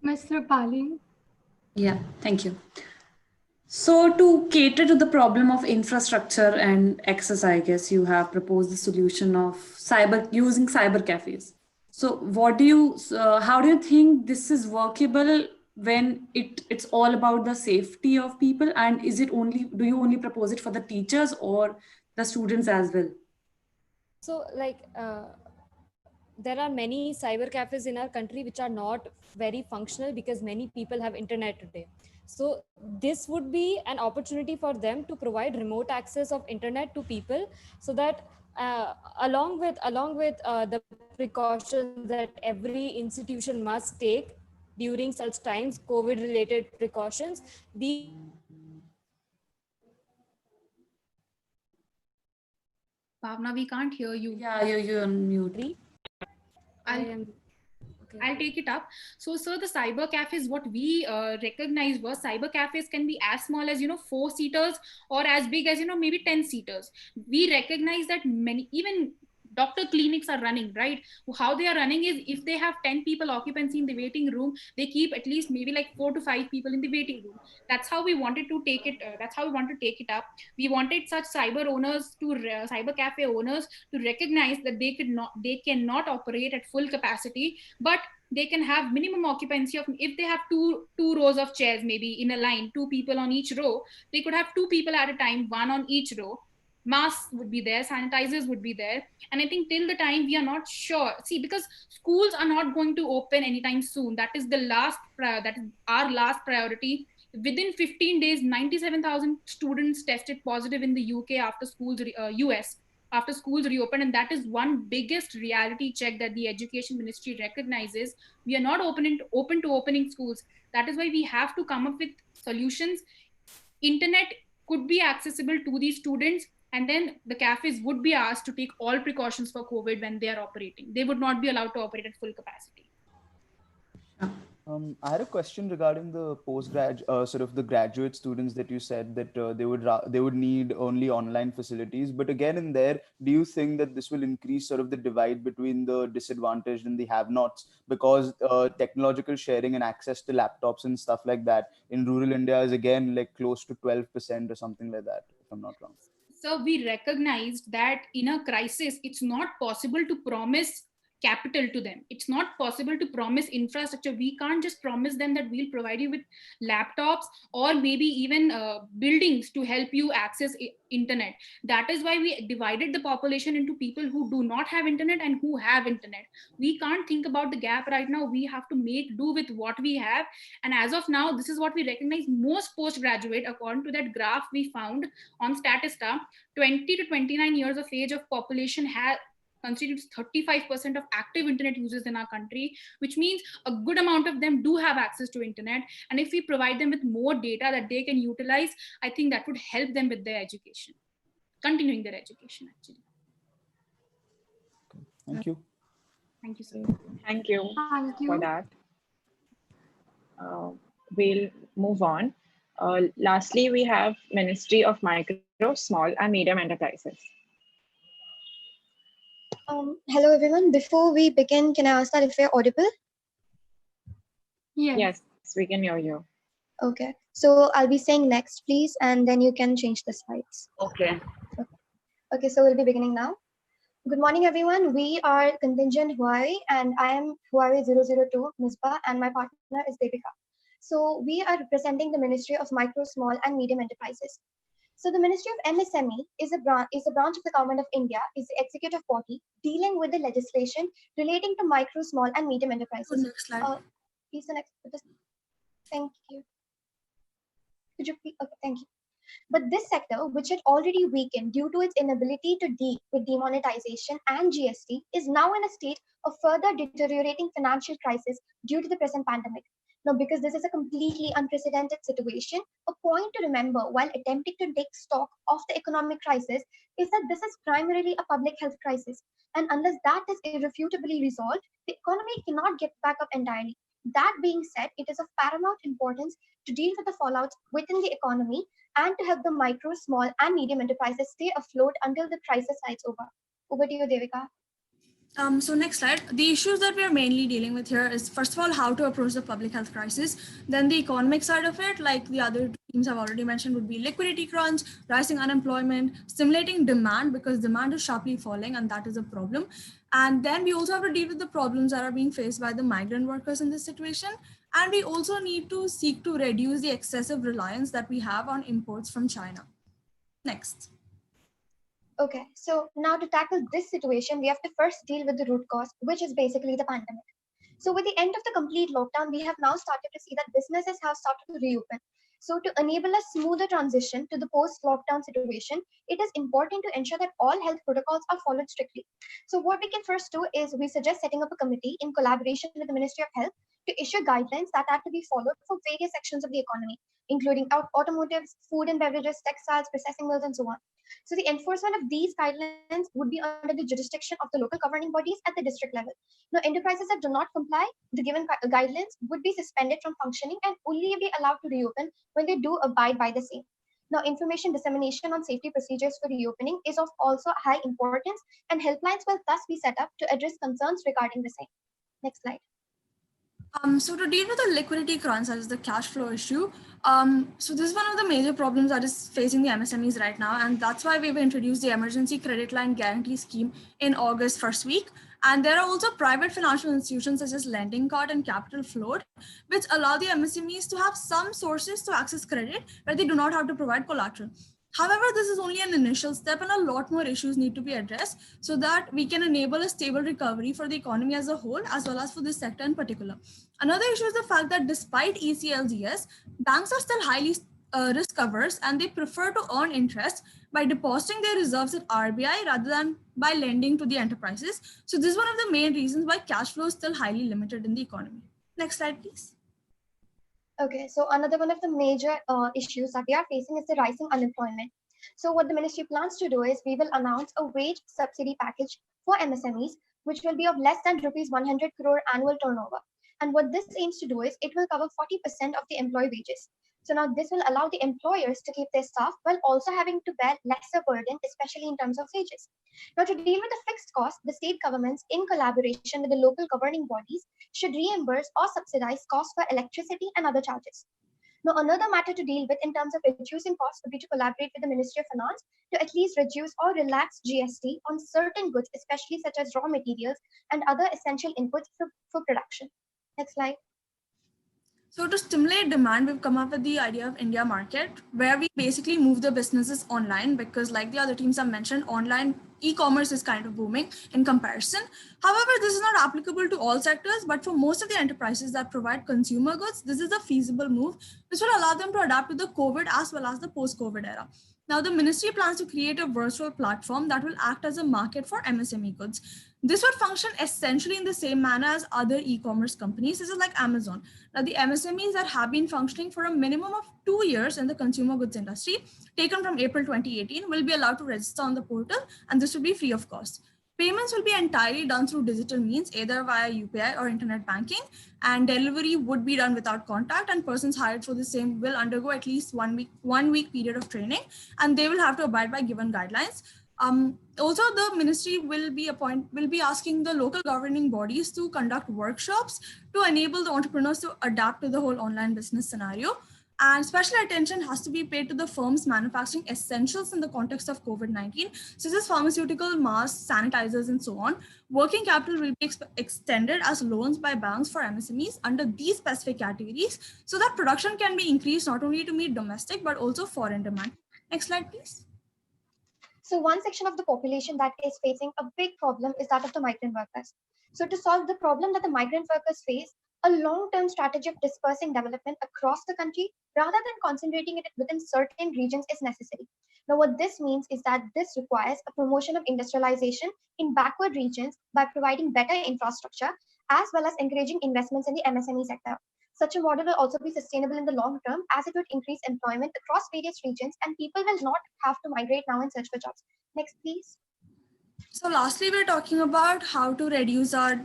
Ms. Rupali. Yeah, thank you. So, to cater to the problem of infrastructure and access, I guess you have proposed the solution of using cyber cafes. So, how do you think this is workable when it's all about the safety of people? And do you only propose it for the teachers or the students as well? So, there are many cyber cafes in our country which are not very functional because many people have internet today. So this would be an opportunity for them to provide remote access of internet to people, so that along with the precautions that every institution must take during such times, COVID related precautions, these Bhavna, we can't hear you. Yeah, you're on mute. I'll take it up. So, sir, the cyber cafes, what we recognized was cyber cafes can be as small as 4-seaters or as big as maybe 10-seaters. We recognize that many, even doctor clinics are running, right? How they are running is, if they have 10 people occupancy in the waiting room, they keep at least maybe like 4 to 5 people in the waiting room. That's how we wanted to take it. That's how we want to take it up. We wanted such cyber cafe owners to recognize that they cannot operate at full capacity, but they can have minimum occupancy of, if they have two rows of chairs, maybe in a line, 2 people on each row, they could have 2 people at a time, 1 on each row. Masks would be there, sanitizers would be there. And I think till the time we are not sure, see, because schools are not going to open anytime soon, that is that is our last priority. Within 15 days, 97,000 students tested positive in the UK after US after schools reopen, and that is one biggest reality check that the education ministry recognizes. We are not open to opening schools. That is why we have to come up with solutions. Internet could be accessible to these students, and then the cafes would be asked to take all precautions for COVID when they are operating. They would not be allowed to operate at full capacity. I had a question regarding the sort of the graduate students that you said that they would need only online facilities. But again, in there, do you think that this will increase sort of the divide between the disadvantaged and the have-nots? Because technological sharing and access to laptops and stuff like that in rural India is again like close to 12% or something like that, if I'm not wrong. So we recognized that in a crisis, it's not possible to promise capital to them. It's not possible to promise infrastructure. We can't just promise them that we'll provide you with laptops or maybe even buildings to help you access internet. That is why we divided the population into people who do not have internet and who have internet. We can't think about the gap right now. We have to make do with what we have. And as of now, this is what we recognize. Most postgraduate, according to that graph we found on Statista, 20 to 29 years of age of population constitutes 35% of active internet users in our country, which means a good amount of them do have access to internet. And if we provide them with more data that they can utilize, I think that would help them with their education, continuing their education actually. Thank you. Thank you, sir. Thank you Thank you. for that. We'll move on. Lastly, we have Ministry of Micro, Small and Medium Enterprises. Hello everyone. Before we begin, can I ask that if we're audible? Yes, we can hear you. Okay. So I'll be saying next, please, and then you can change the slides. Okay. Okay, so we'll be beginning now. Good morning, everyone. We are contingent Huawei, and I am Huawei 002, Misbah, and my partner is Devika. So we are representing the Ministry of Micro, Small and Medium Enterprises. So the Ministry of MSME is a branch of the Government of India, is the executive body dealing with the legislation relating to micro, small and medium enterprises. Next slide. Please the next. Thank you. Could you please? Okay, thank you. But this sector, which had already weakened due to its inability to deal with demonetization and GST, is now in a state of further deteriorating financial crisis due to the present pandemic. Now, because this is a completely unprecedented situation, a point to remember while attempting to take stock of the economic crisis is that this is primarily a public health crisis. And unless that is irrefutably resolved, the economy cannot get back up entirely. That being said, it is of paramount importance to deal with the fallout within the economy and to help the micro, small, and medium enterprises stay afloat until the crisis sides over. Over to you, Devika. So next slide. The issues that we are mainly dealing with here is, first of all, how to approach the public health crisis. Then the economic side of it, like the other teams have already mentioned, would be liquidity crunch, rising unemployment, stimulating demand because demand is sharply falling and that is a problem. And then we also have to deal with the problems that are being faced by the migrant workers in this situation. And we also need to seek to reduce the excessive reliance that we have on imports from China. Next. Okay, so now to tackle this situation, we have to first deal with the root cause, which is basically the pandemic. So with the end of the complete lockdown, we have now started to see that businesses have started to reopen. So to enable a smoother transition to the post-lockdown situation, it is important to ensure that all health protocols are followed strictly. So what we can first do is we suggest setting up a committee in collaboration with the Ministry of Health to issue guidelines that have to be followed for various sections of the economy, including automotives, food and beverages, textiles, processing mills, and so on. So the enforcement of these guidelines would be under the jurisdiction of the local governing bodies at the district level. Now, enterprises that do not comply with the given guidelines would be suspended from functioning and only be allowed to reopen when they do abide by the same. Now, information dissemination on safety procedures for reopening is of also high importance, and helplines will thus be set up to address concerns regarding the same. Next slide. So to deal with the liquidity crunch, that is the cash flow issue. So this is one of the major problems that is facing the MSMEs right now. And that's why we've introduced the Emergency Credit Line Guarantee Scheme in August first week. And there are also private financial institutions such as Lending Card and Capital Float, which allow the MSMEs to have some sources to access credit where they do not have to provide collateral. However, this is only an initial step and a lot more issues need to be addressed so that we can enable a stable recovery for the economy as a whole, as well as for this sector in particular. Another issue is the fact that despite ECLGS, banks are still highly risk averse and they prefer to earn interest by depositing their reserves at RBI rather than by lending to the enterprises. So this is one of the main reasons why cash flow is still highly limited in the economy. Next slide, please. Okay, so another one of the major issues that we are facing is the rising unemployment. So what the ministry plans to do is we will announce a wage subsidy package for MSMEs, which will be of less than rupees 100 crore annual turnover. And what this aims to do is it will cover 40% of the employee wages. So now this will allow the employers to keep their staff while also having to bear lesser burden, especially in terms of wages. Now, to deal with the fixed cost, the state governments, in collaboration with the local governing bodies, should reimburse or subsidize costs for electricity and other charges. Now, another matter to deal with in terms of reducing costs would be to collaborate with the Ministry of Finance to at least reduce or relax GST on certain goods, especially such as raw materials and other essential inputs for production. Next slide. So to stimulate demand, we've come up with the idea of India Market, where we basically move the businesses online because like the other teams have mentioned, online e-commerce is kind of booming in comparison. However, this is not applicable to all sectors, but for most of the enterprises that provide consumer goods, this is a feasible move, which will allow them to adapt to the COVID as well as the post-COVID era. Now, the ministry plans to create a virtual platform that will act as a market for MSME goods. This would function essentially in the same manner as other e-commerce companies. This is like Amazon. Now, the MSMEs that have been functioning for a minimum of 2 years in the consumer goods industry, taken from April 2018, will be allowed to register on the portal, and this will be free of cost. Payments will be entirely done through digital means, either via UPI or internet banking, and delivery would be done without contact, and persons hired for the same will undergo at least 1 week period of training, and they will have to abide by given guidelines. Also, the ministry will be asking the local governing bodies to conduct workshops to enable the entrepreneurs to adapt to the whole online business scenario. And special attention has to be paid to the firms manufacturing essentials in the context of COVID-19, such as pharmaceutical, masks, sanitizers, and so on. Working capital will be extended as loans by banks for MSMEs under these specific categories, so that production can be increased not only to meet domestic, but also foreign demand. Next slide, please. So one section of the population that is facing a big problem is that of the migrant workers. So to solve the problem that the migrant workers face, a long-term strategy of dispersing development across the country rather than concentrating it within certain regions is necessary. Now, what this means is that this requires a promotion of industrialization in backward regions by providing better infrastructure, as well as encouraging investments in the MSME sector. Such a model will also be sustainable in the long term, as it would increase employment across various regions, and people will not have to migrate now in search for jobs. Next, please. So lastly, we're talking about how to reduce our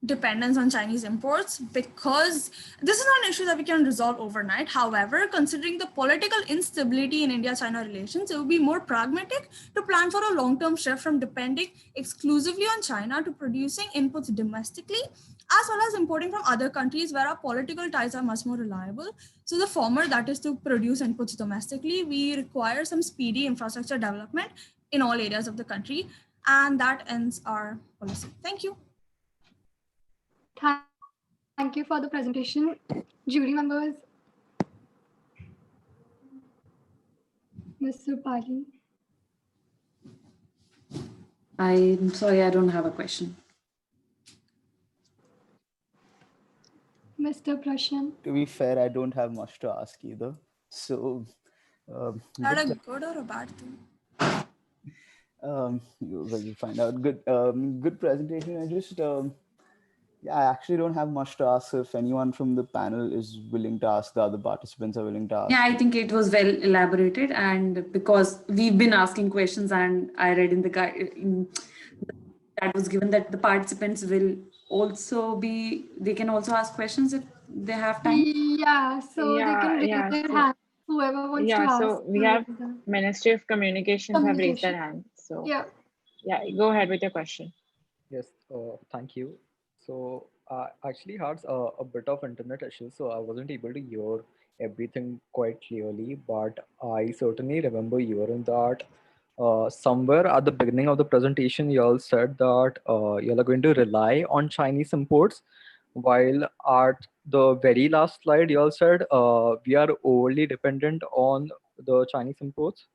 dependence on Chinese imports, because this is not an issue that we can resolve overnight. However, considering the political instability in India-China relations, it would be more pragmatic to plan for a long-term shift from depending exclusively on China to producing inputs domestically, as well as importing from other countries where our political ties are much more reliable. So the former, that is to produce inputs domestically, we require some speedy infrastructure development in all areas of the country. And that ends our policy. Thank you. Thank you for the presentation. Jury members, Mr. Pali. I'm sorry, I don't have a question. Mr. Prashan. To be fair, I don't have much to ask either. So, Is that a good or a bad thing? We'll find out. Good presentation. I actually don't have much to ask. If anyone from the panel is willing to ask, the other participants are willing to ask. Yeah, I think it was well elaborated, and because we've been asking questions, and I read in the guide that was given that the participants will also they can also ask questions if they have time. Yeah, so they can raise their hand. Whoever wants to ask. So we have Ministry of Communications have raised their hand. So yeah, go ahead with your question. Yes, thank you. So I actually had a bit of internet issues, so I wasn't able to hear everything quite clearly, but I certainly remember hearing that somewhere at the beginning of the presentation, you all said that you are going to rely on Chinese imports, while at the very last slide, you all said we are overly dependent on the Chinese imports.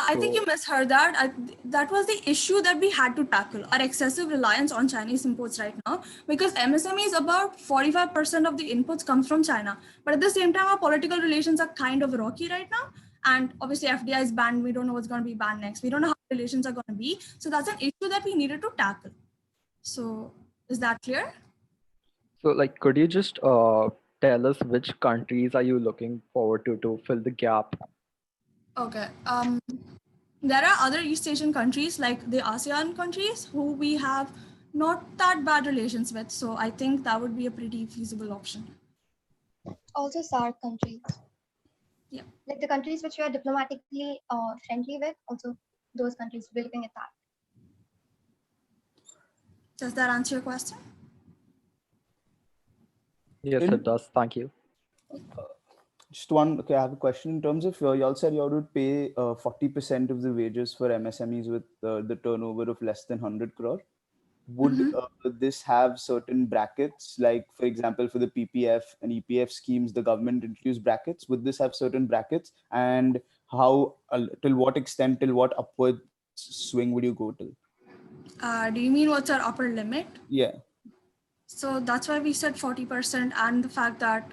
I think you misheard that. That was the issue that we had to tackle, our excessive reliance on Chinese imports right now, because MSME is about 45% of the inputs comes from China. But at the same time, our political relations are kind of rocky right now. And obviously FDI is banned. We don't know what's going to be banned next. We don't know how relations are going to be. So that's an issue that we needed to tackle. So is that clear? So like, could you just tell us which countries are you looking forward to fill the gap? Okay. There are other East Asian countries like the ASEAN countries who we have not that bad relations with. So I think that would be a pretty feasible option. Also SAARC countries. Yeah. Like the countries which we are diplomatically friendly with, also those countries, we're looking at that. Does that answer your question? Yes, it does. Thank you. Just one. Okay, I have a question. In terms of y'all said y'all would pay 40% of the wages for MSMEs with the turnover of less than 100 crore. Would this have certain brackets? Like, for example, for the PPF and EPF schemes, the government introduced brackets. Would this have certain brackets? And how, till what extent, till what upward swing would you go till? Do you mean what's our upper limit? Yeah. So that's why we said 40%, and the fact that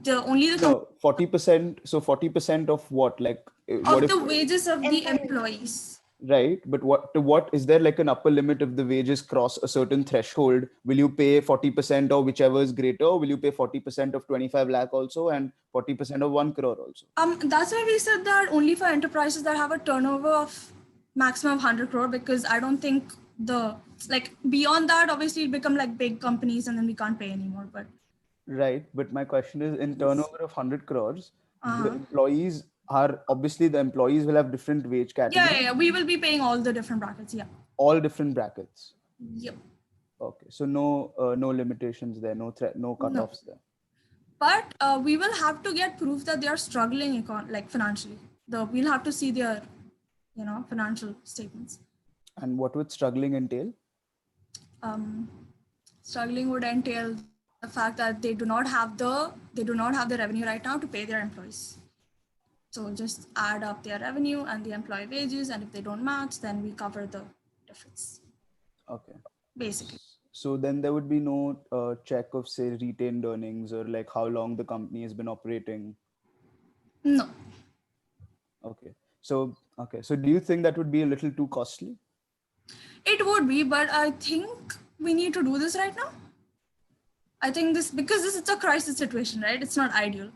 the only the No, 40%. So 40% of what? Like, what of if the wages of the employees. right? But what is there like an upper limit if the wages cross a certain threshold? Will you pay 40% or whichever is greater? Or will you pay 40% of 25 lakh also and 40% of 1 crore also? That's why we said that only for enterprises that have a turnover of maximum of 100 crore, because I don't think beyond that, obviously it become like big companies and then we can't pay anymore. But right. But my question is, in turnover of 100 crores, the employees are obviously the employees will have different wage categories. Yeah. We will be paying all the different brackets. Yeah. All different brackets. Yep. Okay. So no limitations there, no cutoffs there. But we will have to get proof that they are struggling financially. We'll have to see their, financial statements. And what would struggling entail? Struggling would entail the fact that they do not have the revenue right now to pay their employees. So just add up their revenue and the employee wages, and if they don't match, then we cover the difference. Okay. Basically. So then there would be no check of, say, retained earnings or like how long the company has been operating? No. Okay. So do you think that would be a little too costly? It would be, but I think we need to do this right now. I think because this is a crisis situation, right? It's not ideal.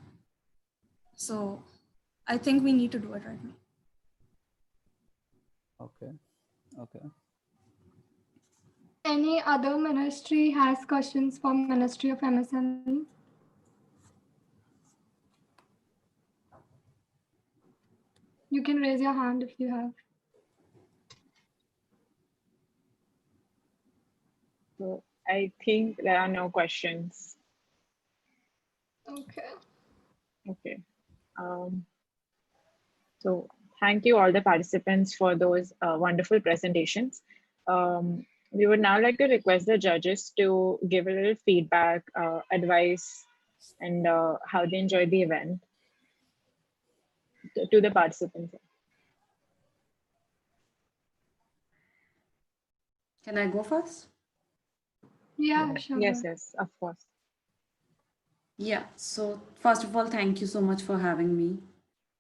So I think we need to do it right now. Okay. Any other ministry has questions for Ministry of MSME? You can raise your hand if you have. So I think there are no questions. Okay. So thank you all the participants for those wonderful presentations. We would now like to request the judges to give a little feedback, advice, and how they enjoyed the event to the participants. Can I go first? Yeah, sure. Yes, of course. Yeah, so first of all, thank you so much for having me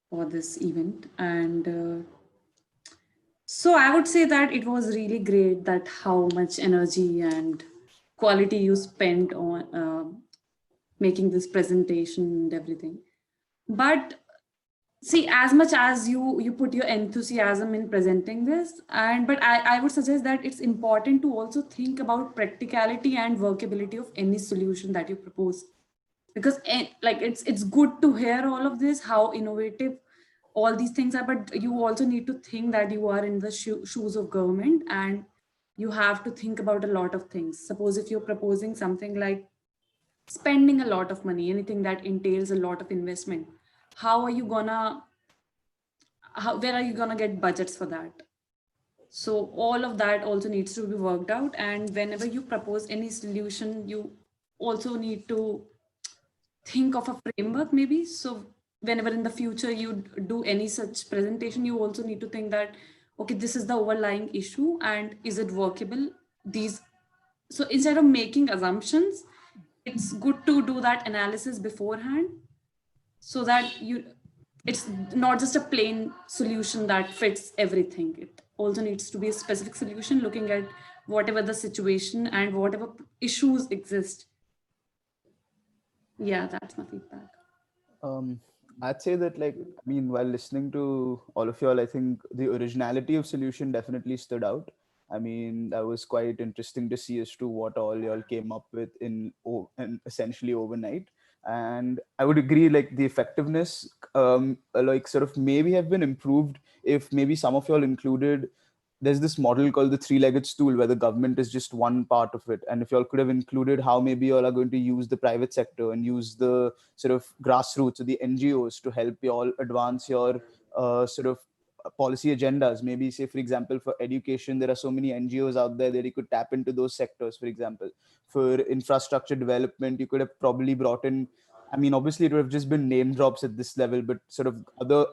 for this event. And so I would say that it was really great that how much energy and quality you spent on making this presentation and everything. But see, as much as you put your enthusiasm in presenting this, but I would suggest that it's important to also think about practicality and workability of any solution that you propose, because it's good to hear all of this, how innovative all these things are, but you also need to think that you are in the shoes of government and you have to think about a lot of things. Suppose if you're proposing something like spending a lot of money, anything that entails a lot of investment, where are you gonna get budgets for that? So all of that also needs to be worked out, and whenever you propose any solution, you also need to think of a framework maybe. So whenever in the future you do any such presentation, you also need to think that, okay, this is the overlying issue and is it workable? So instead of making assumptions, it's good to do that analysis beforehand, so that it's not just a plain solution that fits everything. It also needs to be a specific solution looking at whatever the situation and whatever issues exist. Yeah, that's my feedback. I'd say that, while listening to all of y'all, I think the originality of solution definitely stood out. That was quite interesting to see as to what all y'all came up with in essentially overnight. And I would agree, the effectiveness, sort of maybe have been improved if maybe some of y'all included there's this model called the three-legged stool where the government is just one part of it. And if y'all could have included how maybe y'all are going to use the private sector and use the sort of grassroots or the NGOs to help y'all advance your sort of policy agendas. Maybe say, for example, for education, there are so many NGOs out there that you could tap into those sectors, for example. For infrastructure development, you could have probably brought in, I mean, obviously it would have just been name drops at this level, but sort of other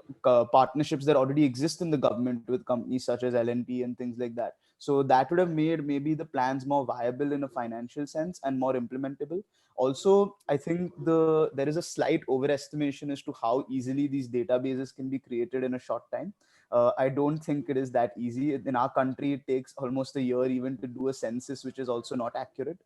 partnerships that already exist in the government with companies such as LNP and things like that. So that would have made maybe the plans more viable in a financial sense and more implementable. Also, I think there is a slight overestimation as to how easily these databases can be created in a short time. I don't think it is that easy. In our country, it takes almost a year even to do a census, which is also not accurate.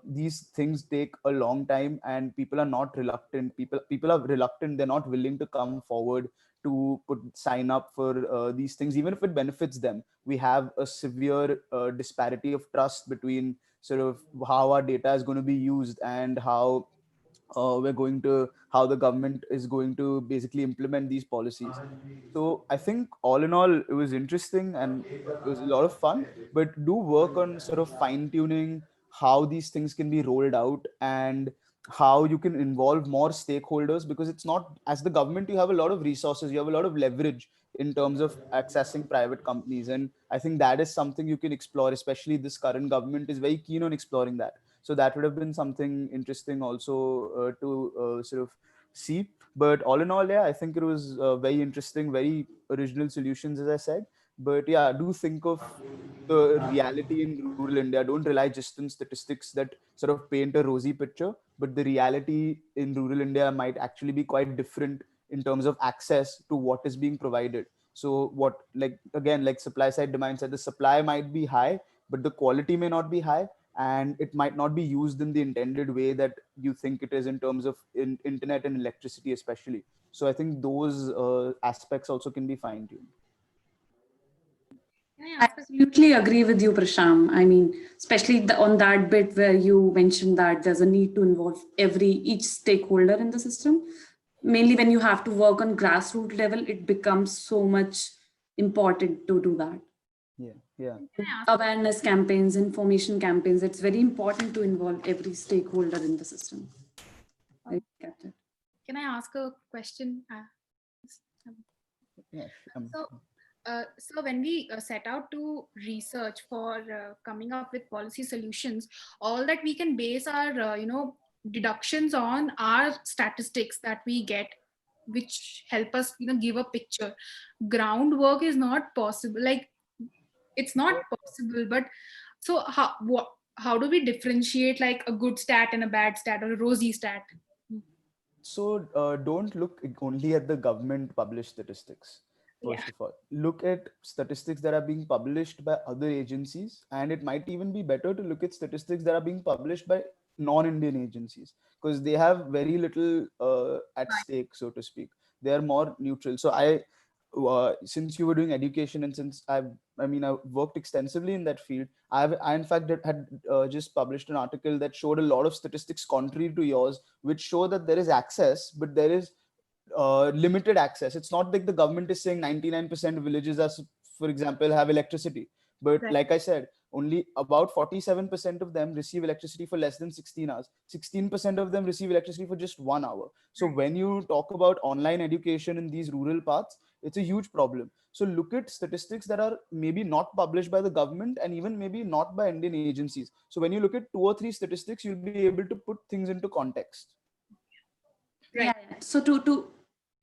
These things take a long time, and people are not reluctant. People are reluctant. They're not willing to come forward to sign up for these things, even if it benefits them. We have a severe disparity of trust between sort of how our data is going to be used and how how the government is going to basically implement these policies. So I think all in all, it was interesting and it was a lot of fun, but do work on sort of fine tuning how these things can be rolled out and how you can involve more stakeholders, because it's not, as the government, you have a lot of resources, you have a lot of leverage in terms of accessing private companies. And I think that is something you can explore, especially this current government is very keen on exploring that. So that would have been something interesting also to sort of see. But all in all, yeah, I think it was very interesting, very original solutions, as I said. But yeah, do think of the reality in rural India. Don't rely just on statistics that sort of paint a rosy picture, but the reality in rural India might actually be quite different in terms of access to what is being provided. So what, like, again, like supply side, demand side, the supply might be high, but the quality may not be high, and it might not be used in the intended way that you think it is in terms of internet and electricity especially. So I think those aspects also can be fine tuned. I absolutely agree with you, Prasham. I mean, especially on that bit where you mentioned that there's a need to involve each stakeholder in the system. Mainly when you have to work on grassroots level, it becomes so much important to do that. Yeah. Awareness campaigns, information campaigns, it's very important to involve every stakeholder in the system. Can I ask a question? So when we set out to research for coming up with policy solutions, all that we can base our deductions on are statistics that we get, which help us give a picture. Groundwork is not possible. Like, it's not possible. But so how do we differentiate like a good stat and a bad stat, or a rosy stat? So don't look only at the government published statistics. First of all, look at statistics that are being published by other agencies, and it might even be better to look at statistics that are being published by non-Indian agencies, because they have very little at stake, so to speak. They are more neutral. So since you were doing education, and since I worked extensively in that field, I in fact had just published an article that showed a lot of statistics contrary to yours, which show that there is access, but there is limited access. It's not like the government is saying 99% of villages are, for example, have electricity, but like I said, only about 47% of them receive electricity for less than 16 hours. 16% of them receive electricity for just 1 hour. So when you talk about online education in these rural parts, it's a huge problem. So look at statistics that are maybe not published by the government, and even maybe not by Indian agencies. So when you look at 2 or 3 statistics, you'll be able to put things into context. Yeah. So to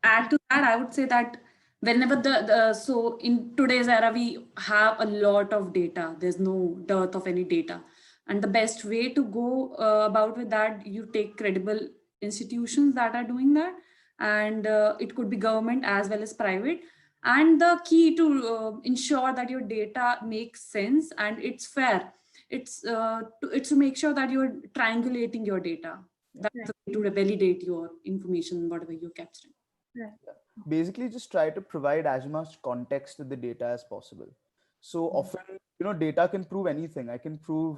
add to that, I would say that whenever so in today's era, we have a lot of data. There's no dearth of any data. And the best way to go about with that, you take credible institutions that are doing that. And it could be government as well as private. And the key to ensure that your data makes sense and it's fair, it's to make sure that you're triangulating your data. That's the way to validate your information, whatever you're capturing. Basically, just try to provide as much context to the data as possible. So often, data can prove anything. I can prove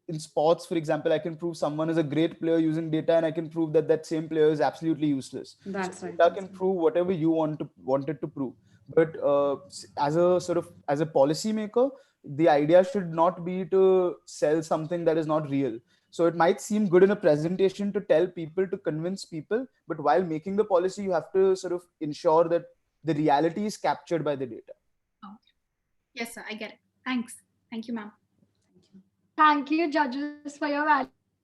in sports, for example, I can prove someone is a great player using data, and I can prove that same player is absolutely useless. That's so right. Data can prove whatever you want it to prove. But as a policymaker, the idea should not be to sell something that is not real. So it might seem good in a presentation to tell people, to convince people, but while making the policy, you have to sort of ensure that the reality is captured by the data. Oh. Yes, sir, I get it. Thanks. Thank you, ma'am. Thank you, judges, for your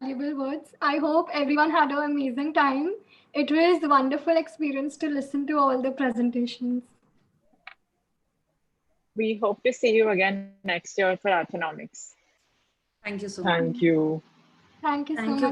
valuable words. I hope everyone had an amazing time. It was a wonderful experience to listen to all the presentations. We hope to see you again next year for Economics. Thank you so much. Thank you. Thank you so Thank much. you.